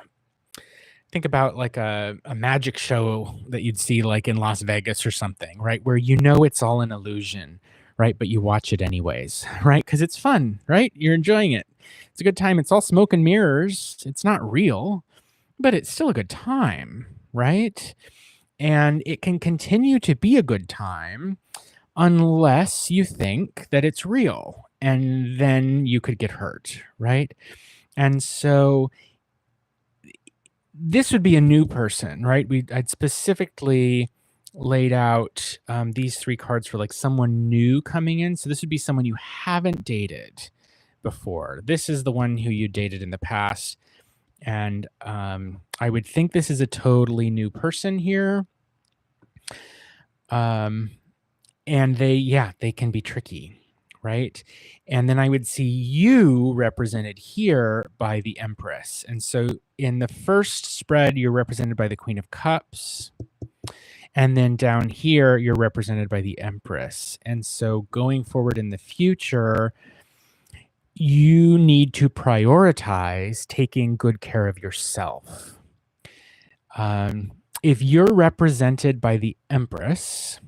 like a magic show that you'd see like in Las Vegas or something, right? Where you know it's all an illusion, right? But you watch it anyways, right? Because it's fun, right? You're enjoying it. It's a good time. It's all smoke and mirrors. It's not real, but it's still a good time, right? And it can continue to be a good time unless you think that it's real, and then you could get hurt, right? And so this would be a new person, right? I'd specifically laid out these three cards for like someone new coming in. So this would be someone you haven't dated before. This is the one who you dated in the past. And I would think this is a totally new person here. And they can be tricky, right? And then I would see you represented here by the Empress. And so in the first spread, you're represented by the Queen of Cups. And then down here, you're represented by the Empress. And so going forward in the future, you need to prioritize taking good care of yourself. If you're represented by the Empress,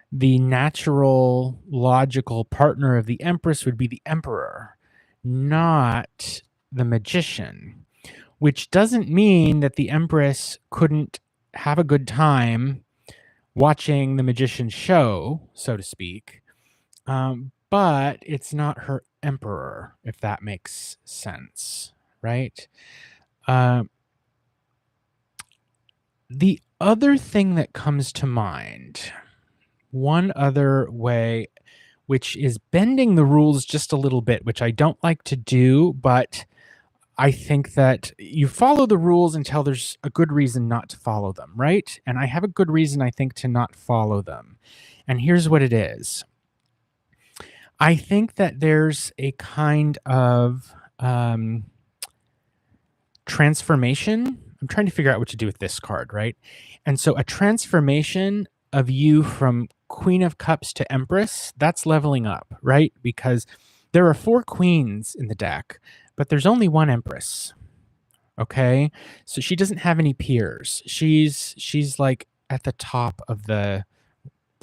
the natural, logical partner of the Empress would be the Emperor, not the Magician, which doesn't mean that the Empress couldn't have a good time watching the Magician's show, so to speak, but it's not her Emperor, if that makes sense, right? The other thing that comes to mind, one other way, which is bending the rules just a little bit, which I don't like to do, but I think that you follow the rules until there's a good reason not to follow them, right? And I have a good reason, I think, to not follow them. And here's what it is. I think that there's a kind of transformation. I'm trying to figure out what to do with this card, right? And so a transformation of you from Queen of Cups to Empress, that's leveling up, right? Because there are 4 queens in the deck, but there's only one Empress. Okay? So she doesn't have any peers. She's like at the top of the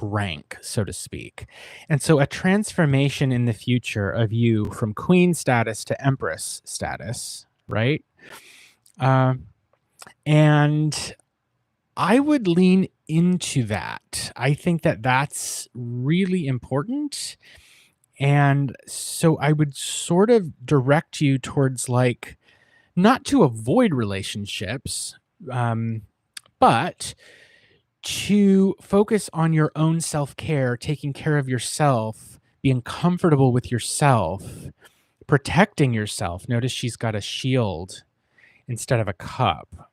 rank, so to speak. And so a transformation in the future of you from queen status to Empress status, right? And I would lean into that. I think that that's really important. And so I would sort of direct you towards like not to avoid relationships, but to focus on your own self-care, taking care of yourself, being comfortable with yourself, protecting yourself. Notice she's got a shield instead of a cup,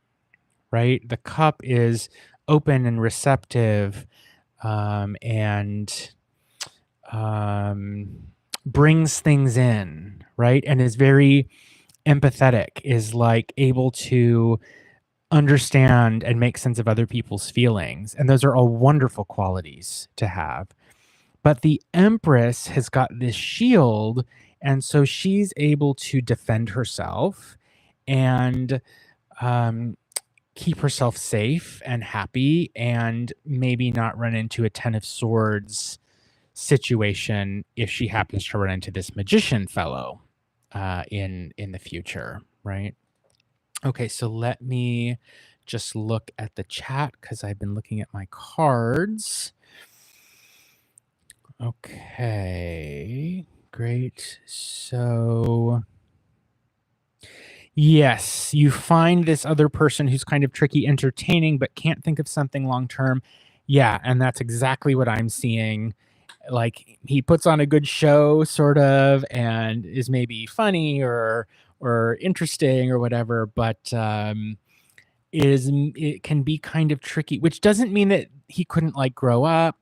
right? The cup is open and receptive, and um, brings things in, right? And is very empathetic, is like able to understand and make sense of other people's feelings. And those are all wonderful qualities to have. But the Empress has got this shield, and so she's able to defend herself and um, keep herself safe and happy, and maybe not run into a Ten of Swords situation if she happens to run into this magician fellow in the future, right? Okay, so let me just look at the chat because I've been looking at my cards. Okay, great. So, yes, you find this other person who's kind of tricky, entertaining, but can't think of something long term. Yeah, and that's exactly what I'm seeing. Like he puts on a good show, sort of, and is maybe funny or interesting or whatever, but it can be kind of tricky, which doesn't mean that he couldn't like grow up.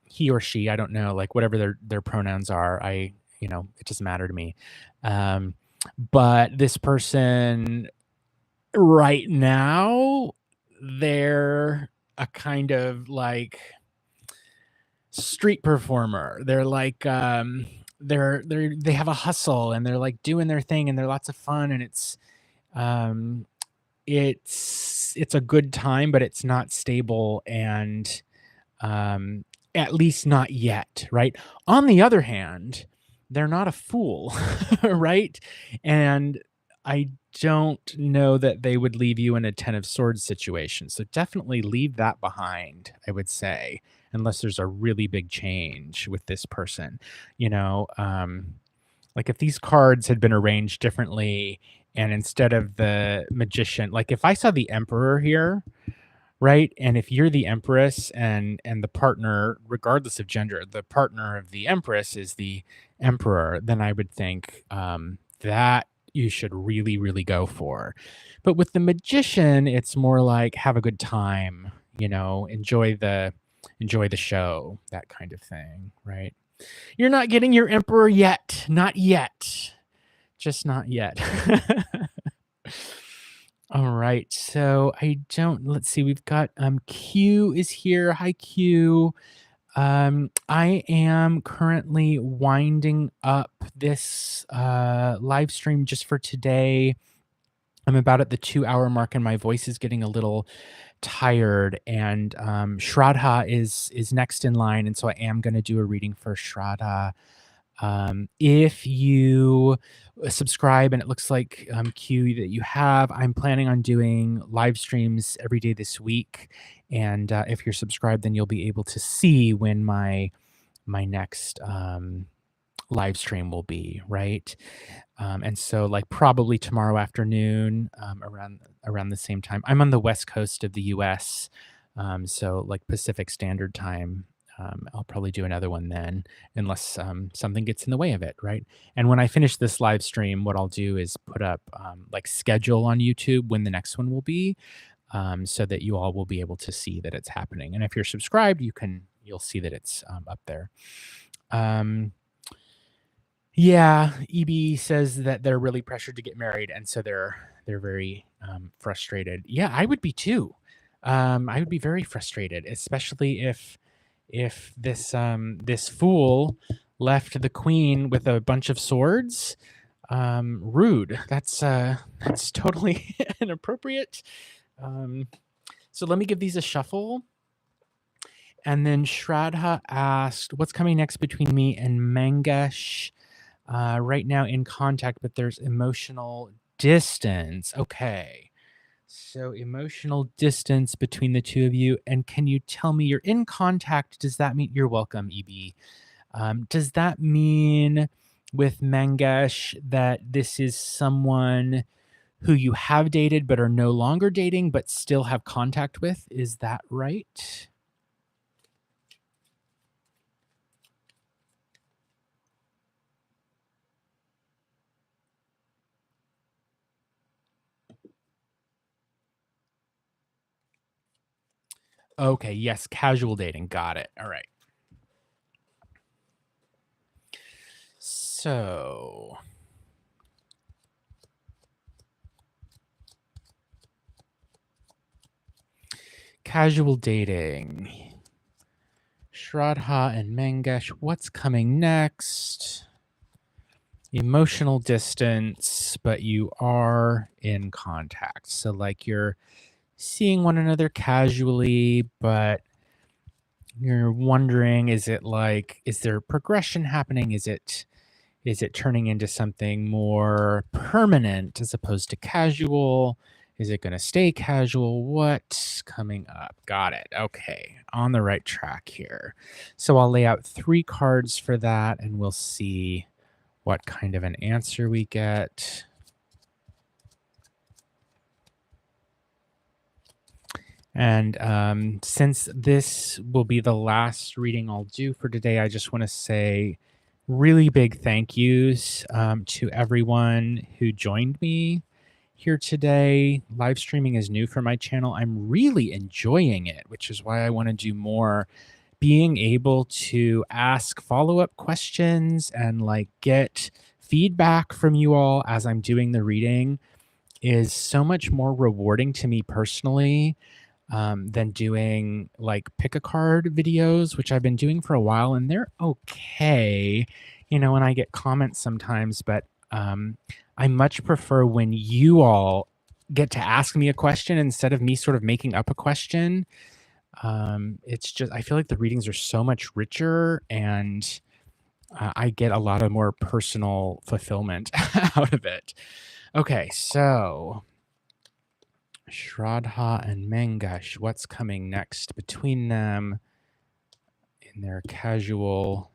He or she, I don't know, like whatever their pronouns are. It doesn't matter to me. Um, but this person right now, they're a kind of like street performer. They're like they have a hustle and they're like doing their thing and they're lots of fun, and um it's a good time, but it's not stable, and at least not yet, right? On the other hand, they're not a fool, right? And I don't know that they would leave you in a Ten of Swords situation. So definitely leave that behind, I would say, unless there's a really big change with this person. Like if these cards had been arranged differently, and instead of the magician, like if I saw the Emperor here, right? And if you're the Empress and the partner, regardless of gender, the partner of the Empress is the Emperor, then I would think that you should really, really go for. But with the Magician, it's more like have a good time, enjoy the show, that kind of thing, right? You're not getting your Emperor yet, not yet, just not yet. All right. So let's see, we've got Q is here. Hi Q. I am currently winding up this live stream just for today. I'm about at the 2-hour mark and my voice is getting a little tired, and Shraddha is next in line, and so I am going to do a reading for Shraddha. If you subscribe, and it looks like Q that you have, I'm planning on doing live streams every day this week. And if you're subscribed, then you'll be able to see when my next live stream will be, right? And so like probably tomorrow afternoon, around the same time. I'm on the west coast of the US, so like Pacific Standard Time. I'll probably do another one then, unless something gets in the way of it, right? And when I finish this live stream, what I'll do is put up like schedule on YouTube when the next one will be, so that you all will be able to see that it's happening. And if you're subscribed, you'll see that it's up there. Yeah, EB says that they're really pressured to get married, and so they're very frustrated. Yeah, I would be too. I would be very frustrated, especially if this fool left the queen with a bunch of swords. Rude. That's totally inappropriate. So let me give these a shuffle. And then Shraddha asked, what's coming next between me and Mangesh? Right now in contact, but there's emotional distance. Okay. So emotional distance between the two of you. And can you tell me you're in contact? Does that mean you're welcome, EB? Does that mean with Mangesh that this is someone who you have dated but are no longer dating but still have contact with. Is that right? Okay, yes, casual dating. Got it. All right. So, casual dating. Shraddha and Mangesh, what's coming next? Emotional distance, but you are in contact. So, like, you're seeing one another casually, but you're wondering, is it like, is there progression happening? Is it turning into something more permanent as opposed to casual? Is it going to stay casual? What's coming up? Got it. Okay. On the right track here. So I'll lay out 3 cards for that and we'll see what kind of an answer we get. And since this will be the last reading I'll do for today, I just want to say really big thank yous to everyone who joined me here today. Live streaming is new for my channel. I'm really enjoying it, which is why I want to do more. Being able to ask follow-up questions and like get feedback from you all as I'm doing the reading is so much more rewarding to me personally than doing like pick a card videos, which I've been doing for a while, and they're okay, and I get comments sometimes, but I much prefer when you all get to ask me a question instead of me sort of making up a question. It's just, I feel like the readings are so much richer and I get a lot of more personal fulfillment out of it. Okay, so Shraddha and Mangesh, what's coming next between them in their casual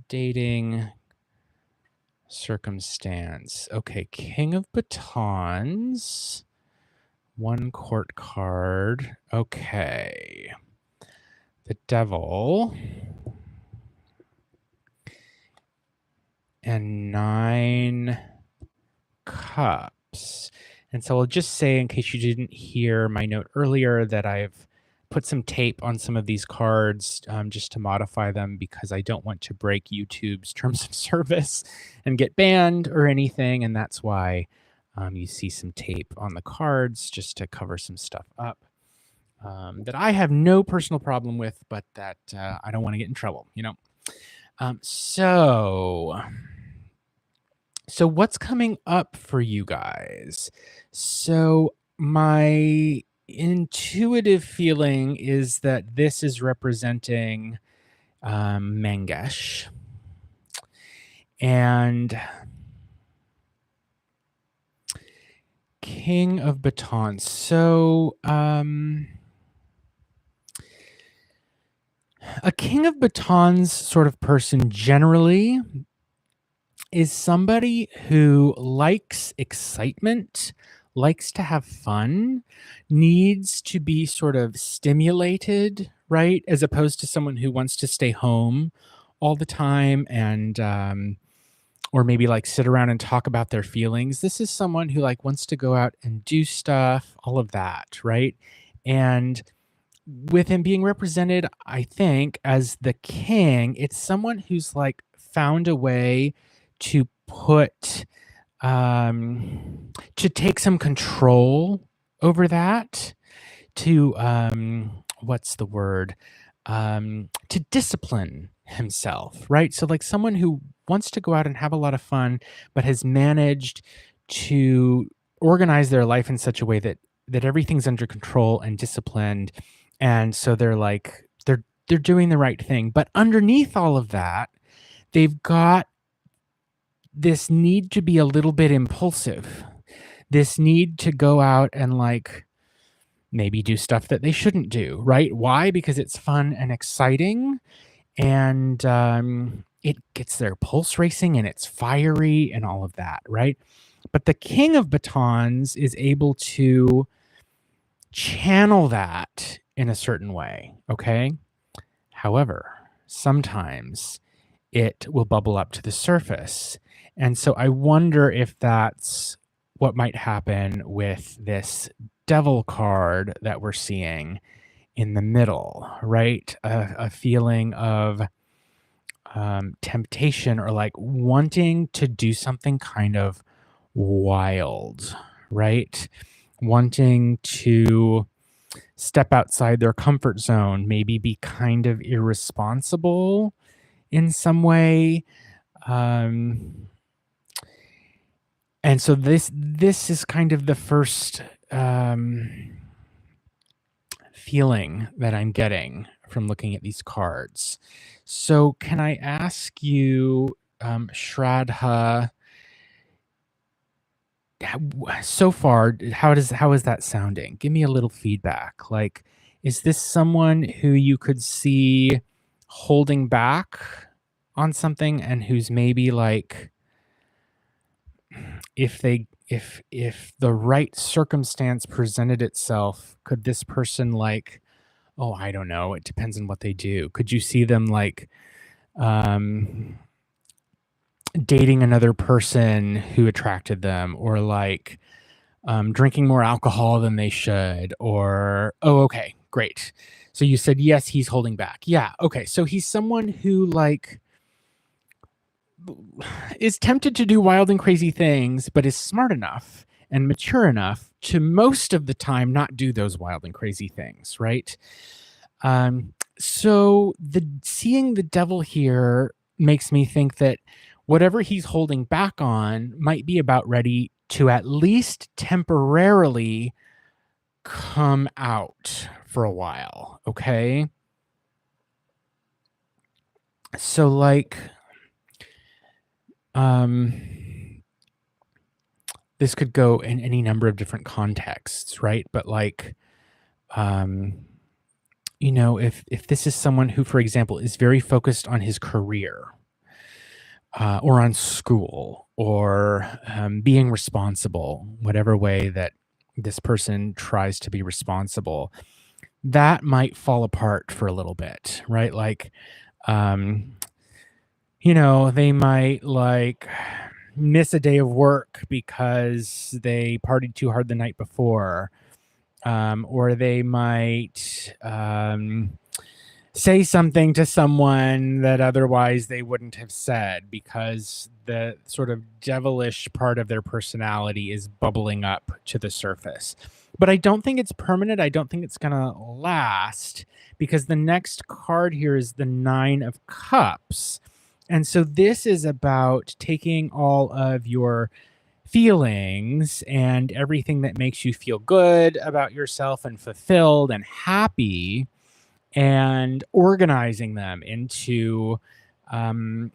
dating circumstance? Okay, King of Batons, 1 court card. Okay. The Devil and 9 cups. And so I'll just say, in case you didn't hear my note earlier, that I've put some tape on some of these cards just to modify them because I don't want to break YouTube's terms of service and get banned or anything. And that's why you see some tape on the cards just to cover some stuff up that I have no personal problem with, but that I don't want to get in trouble, So what's coming up for you guys? So my intuitive feeling is that this is representing Mangesh. And King of Batons. So a King of Batons sort of person generally is somebody who likes excitement, likes to have fun, needs to be sort of stimulated, right? As opposed to someone who wants to stay home all the time and or maybe like sit around and talk about their feelings. This is someone who like wants to go out and do stuff, all of that, right? And with him being represented, I think, as the king, it's someone who's like found a way to put to take some control over that, to what's the word? To discipline himself, right? So like someone who wants to go out and have a lot of fun, but has managed to organize their life in such a way that everything's under control and disciplined. And so they're like they're doing the right thing. But underneath all of that, they've got this need to be a little bit impulsive. This need to go out and like maybe do stuff that they shouldn't do, right? Why? Because it's fun and exciting. And it gets their pulse racing and it's fiery and all of that, right? But the King of Batons is able to channel that in a certain way, okay? However, sometimes it will bubble up to the surface. And so I wonder if that's what might happen with this devil card that we're seeing in the middle, right? A feeling of temptation or like wanting to do something kind of wild, right? Wanting to step outside their comfort zone, maybe be kind of irresponsible in some way. Um, and so this is kind of the first feeling that I'm getting from looking at these cards. So can I ask you, Shraddha, so far, how is that sounding? Give me a little feedback. Like, is this someone who you could see holding back on something and who's maybe like if the right circumstance presented itself, could this person like, oh, I don't know, it depends on what they do. Could you see them like um dating another person who attracted them or like drinking more alcohol than they should, or, oh, okay, great. So you said, yes, he's holding back. Yeah. Okay. So he's someone who like is tempted to do wild and crazy things, but is smart enough and mature enough to most of the time not do those wild and crazy things. Right. So the seeing the devil here makes me think that whatever he's holding back on might be about ready to at least temporarily come out for a while. Okay. So like, um, this could go in any number of different contexts, right? But like, um, if this is someone who, for example, is very focused on his career, or on school, or being responsible, whatever way that this person tries to be responsible, that might fall apart for a little bit, right? Like, um, they might like miss a day of work because they partied too hard the night before, or they might say something to someone that otherwise they wouldn't have said because the sort of devilish part of their personality is bubbling up to the surface. But I don't think it's permanent. I don't think it's going to last because the next card here is the Nine of Cups. And so this is about taking all of your feelings and everything that makes you feel good about yourself and fulfilled and happy and organizing them into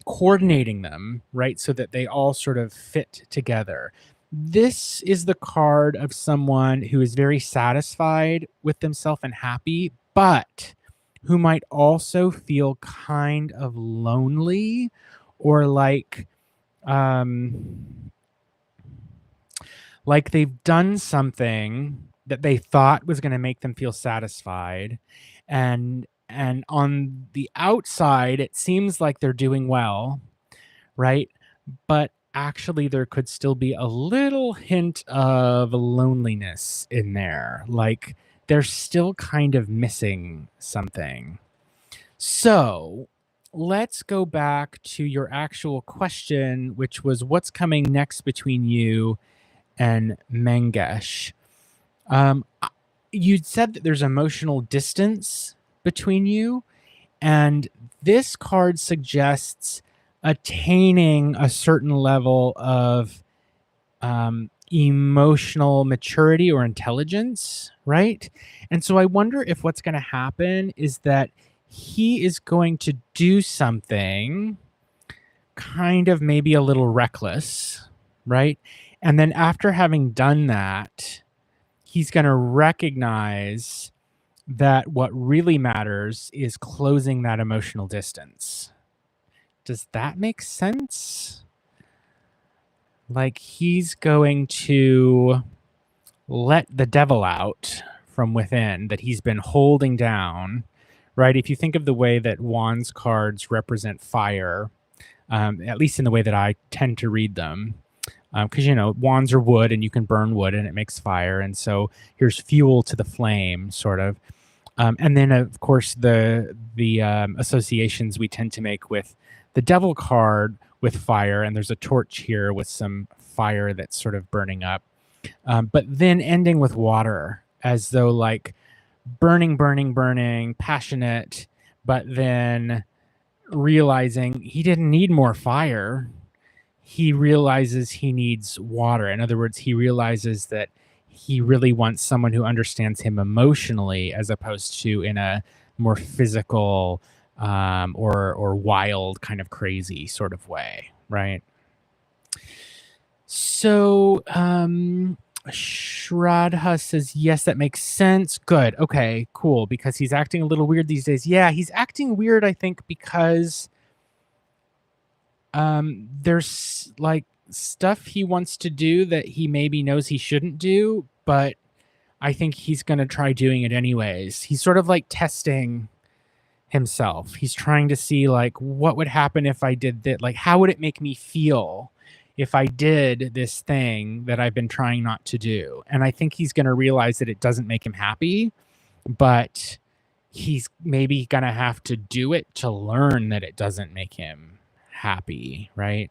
coordinating them, right? So that they all sort of fit together. This is the card of someone who is very satisfied with themselves and happy, but who might also feel kind of lonely or um, like they've done something that they thought was going to make them feel satisfied, and on the outside it seems like they're doing well, right? But actually there could still be a little hint of loneliness in there, like they're still kind of missing something. So let's go back to your actual question, which was what's coming next between you and Mangesh. You said that there's emotional distance between you, and this card suggests attaining a certain level of emotional maturity or intelligence, right? And so I wonder if what's going to happen is that he is going to do something kind of maybe a little reckless, right? And then after having done that, he's going to recognize that what really matters is closing that emotional distance. Does that make sense? Like he's going to let the devil out from within that he's been holding down, right? If you think of the way that wands cards represent fire, at least in the way that I tend to read them, because wands are wood and you can burn wood and it makes fire, and so here's fuel to the flame, sort of. And then, of course, the associations we tend to make with the devil card with fire, and there's a torch here with some fire that's sort of burning up. But then ending with water, as though like burning, burning, burning, passionate, but then realizing he didn't need more fire. He realizes he needs water. In other words, he realizes that he really wants someone who understands him emotionally as opposed to in a more physical or wild kind of crazy sort of way, right? So Shraddha says, yes, that makes sense. Good. Okay, cool. Because he's acting a little weird these days. Yeah, he's acting weird, I think, because there's like stuff he wants to do that he maybe knows he shouldn't do, but I think he's going to try doing it anyways. He's sort of like testing himself. He's trying to see like what would happen if I did that. Like, how would it make me feel if I did this thing that I've been trying not to do? And I think he's going to realize that it doesn't make him happy, but he's maybe going to have to do it to learn that it doesn't make him happy, right?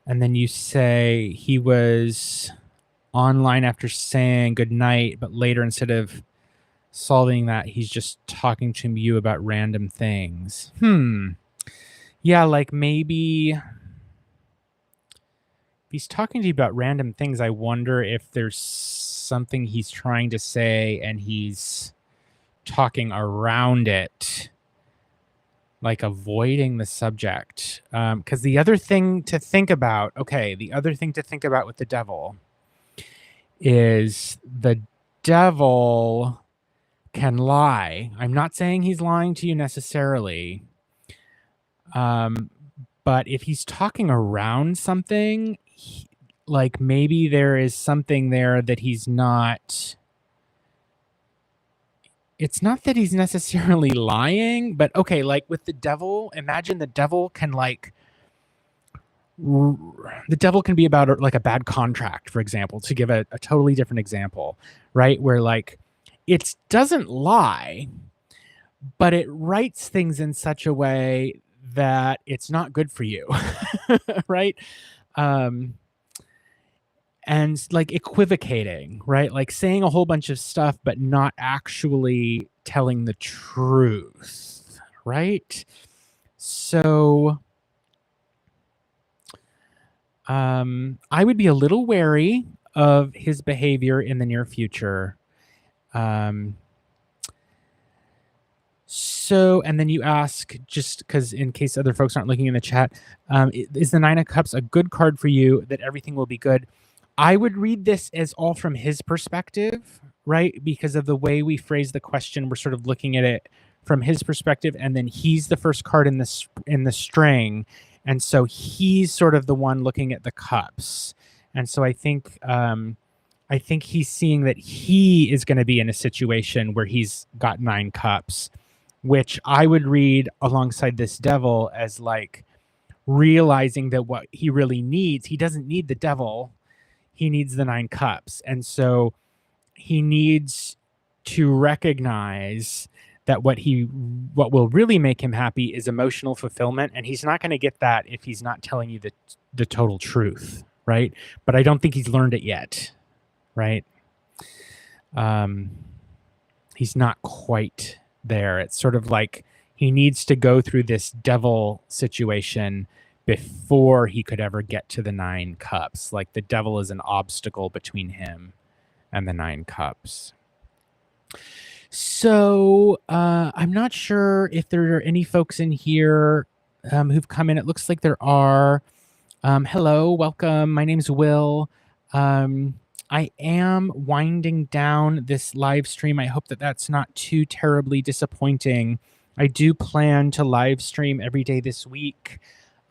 And then you say he was online after saying good night, but later instead of solving that, he's just talking to you about random things. Yeah, like maybe if he's talking to you about random things, I wonder if there's something he's trying to say and he's talking around it, like avoiding the subject. Because the other thing to think about with the devil is the devil can lie. I'm not saying he's lying to you necessarily. But if he's talking around something, like maybe there is something there that he's not. It's not that he's necessarily lying, but okay, like with the devil, imagine the devil can be about like a bad contract, for example, to give a totally different example, right? Where like it doesn't lie, but it writes things in such a way that it's not good for you, right? And like equivocating, right? Like saying a whole bunch of stuff, but not actually telling the truth, right? So I would be a little wary of his behavior in the near future. So, and then you ask, just because in case other folks aren't looking in the chat, is the Nine of Cups a good card for you, that everything will be good? I would read this as all from his perspective, right? Because of the way we phrase the question, we're sort of looking at it from his perspective, and then he's the first card in the string, and so he's sort of the one looking at the cups. And so I think he's seeing that he is going to be in a situation where he's got 9 cups, which I would read alongside this devil as like realizing that what he really needs, he doesn't need the devil. He needs the 9 cups. And so he needs to recognize that what will really make him happy is emotional fulfillment. And he's not going to get that if he's not telling you the total truth, right? But I don't think he's learned it yet, right? He's not quite there. It's sort of like he needs to go through this devil situation before he could ever get to the 9 cups. Like the devil is an obstacle between him and the 9 cups. So I'm not sure if there are any folks in here who've come in. It looks like there are. Hello, welcome. My name's Will. I am winding down this live stream. I hope that that's not too terribly disappointing. I do plan to live stream every day this week,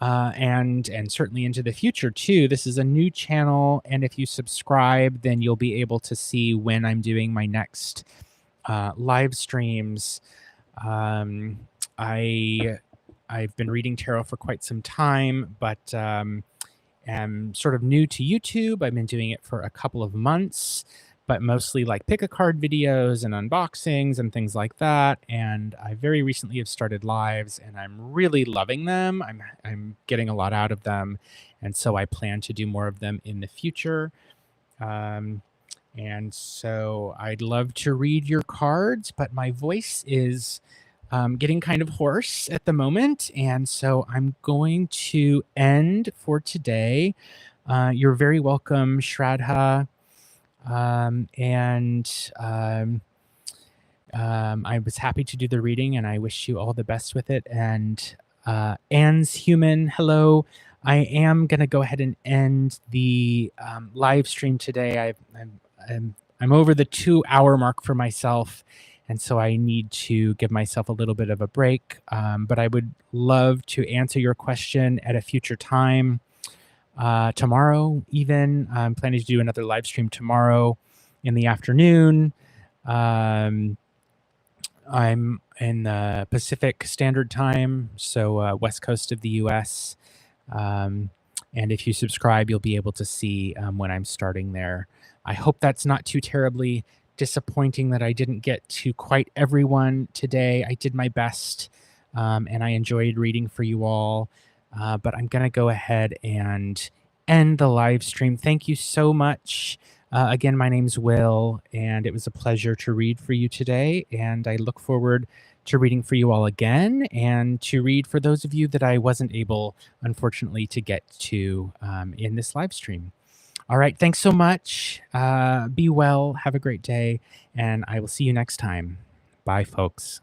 and certainly into the future too. This is a new channel, and if you subscribe, then you'll be able to see when I'm doing my next live streams. I've been reading tarot for quite some time, but am sort of new to YouTube. I've been doing it for a couple of months, but mostly like pick a card videos and unboxings and things like that. And I very recently have started lives, and I'm really loving them. I'm getting a lot out of them, and so I plan to do more of them in the future. Um, and so I'd love to read your cards, but my voice is getting kind of hoarse at the moment. And so I'm going to end for today. You're very welcome, Shraddha. I was happy to do the reading, and I wish you all the best with it. And Anne's Human, hello. I am going to go ahead and end the live stream today. I'm over the 2-hour mark for myself, and so I need to give myself a little bit of a break. But I would love to answer your question at a future time. Tomorrow, even. I'm planning to do another live stream tomorrow in the afternoon. I'm in the Pacific Standard Time, so west coast of the US. And if you subscribe, you'll be able to see when I'm starting there. I hope that's not too terribly disappointing that I didn't get to quite everyone today. I did my best, and I enjoyed reading for you all. But I'm going to go ahead and end the live stream. Thank you so much. Again, my name's Will, and it was a pleasure to read for you today. And I look forward to reading for you all again, and to read for those of you that I wasn't able, unfortunately, to get to in this live stream. All right. Thanks so much. Be well. Have a great day. And I will see you next time. Bye, folks.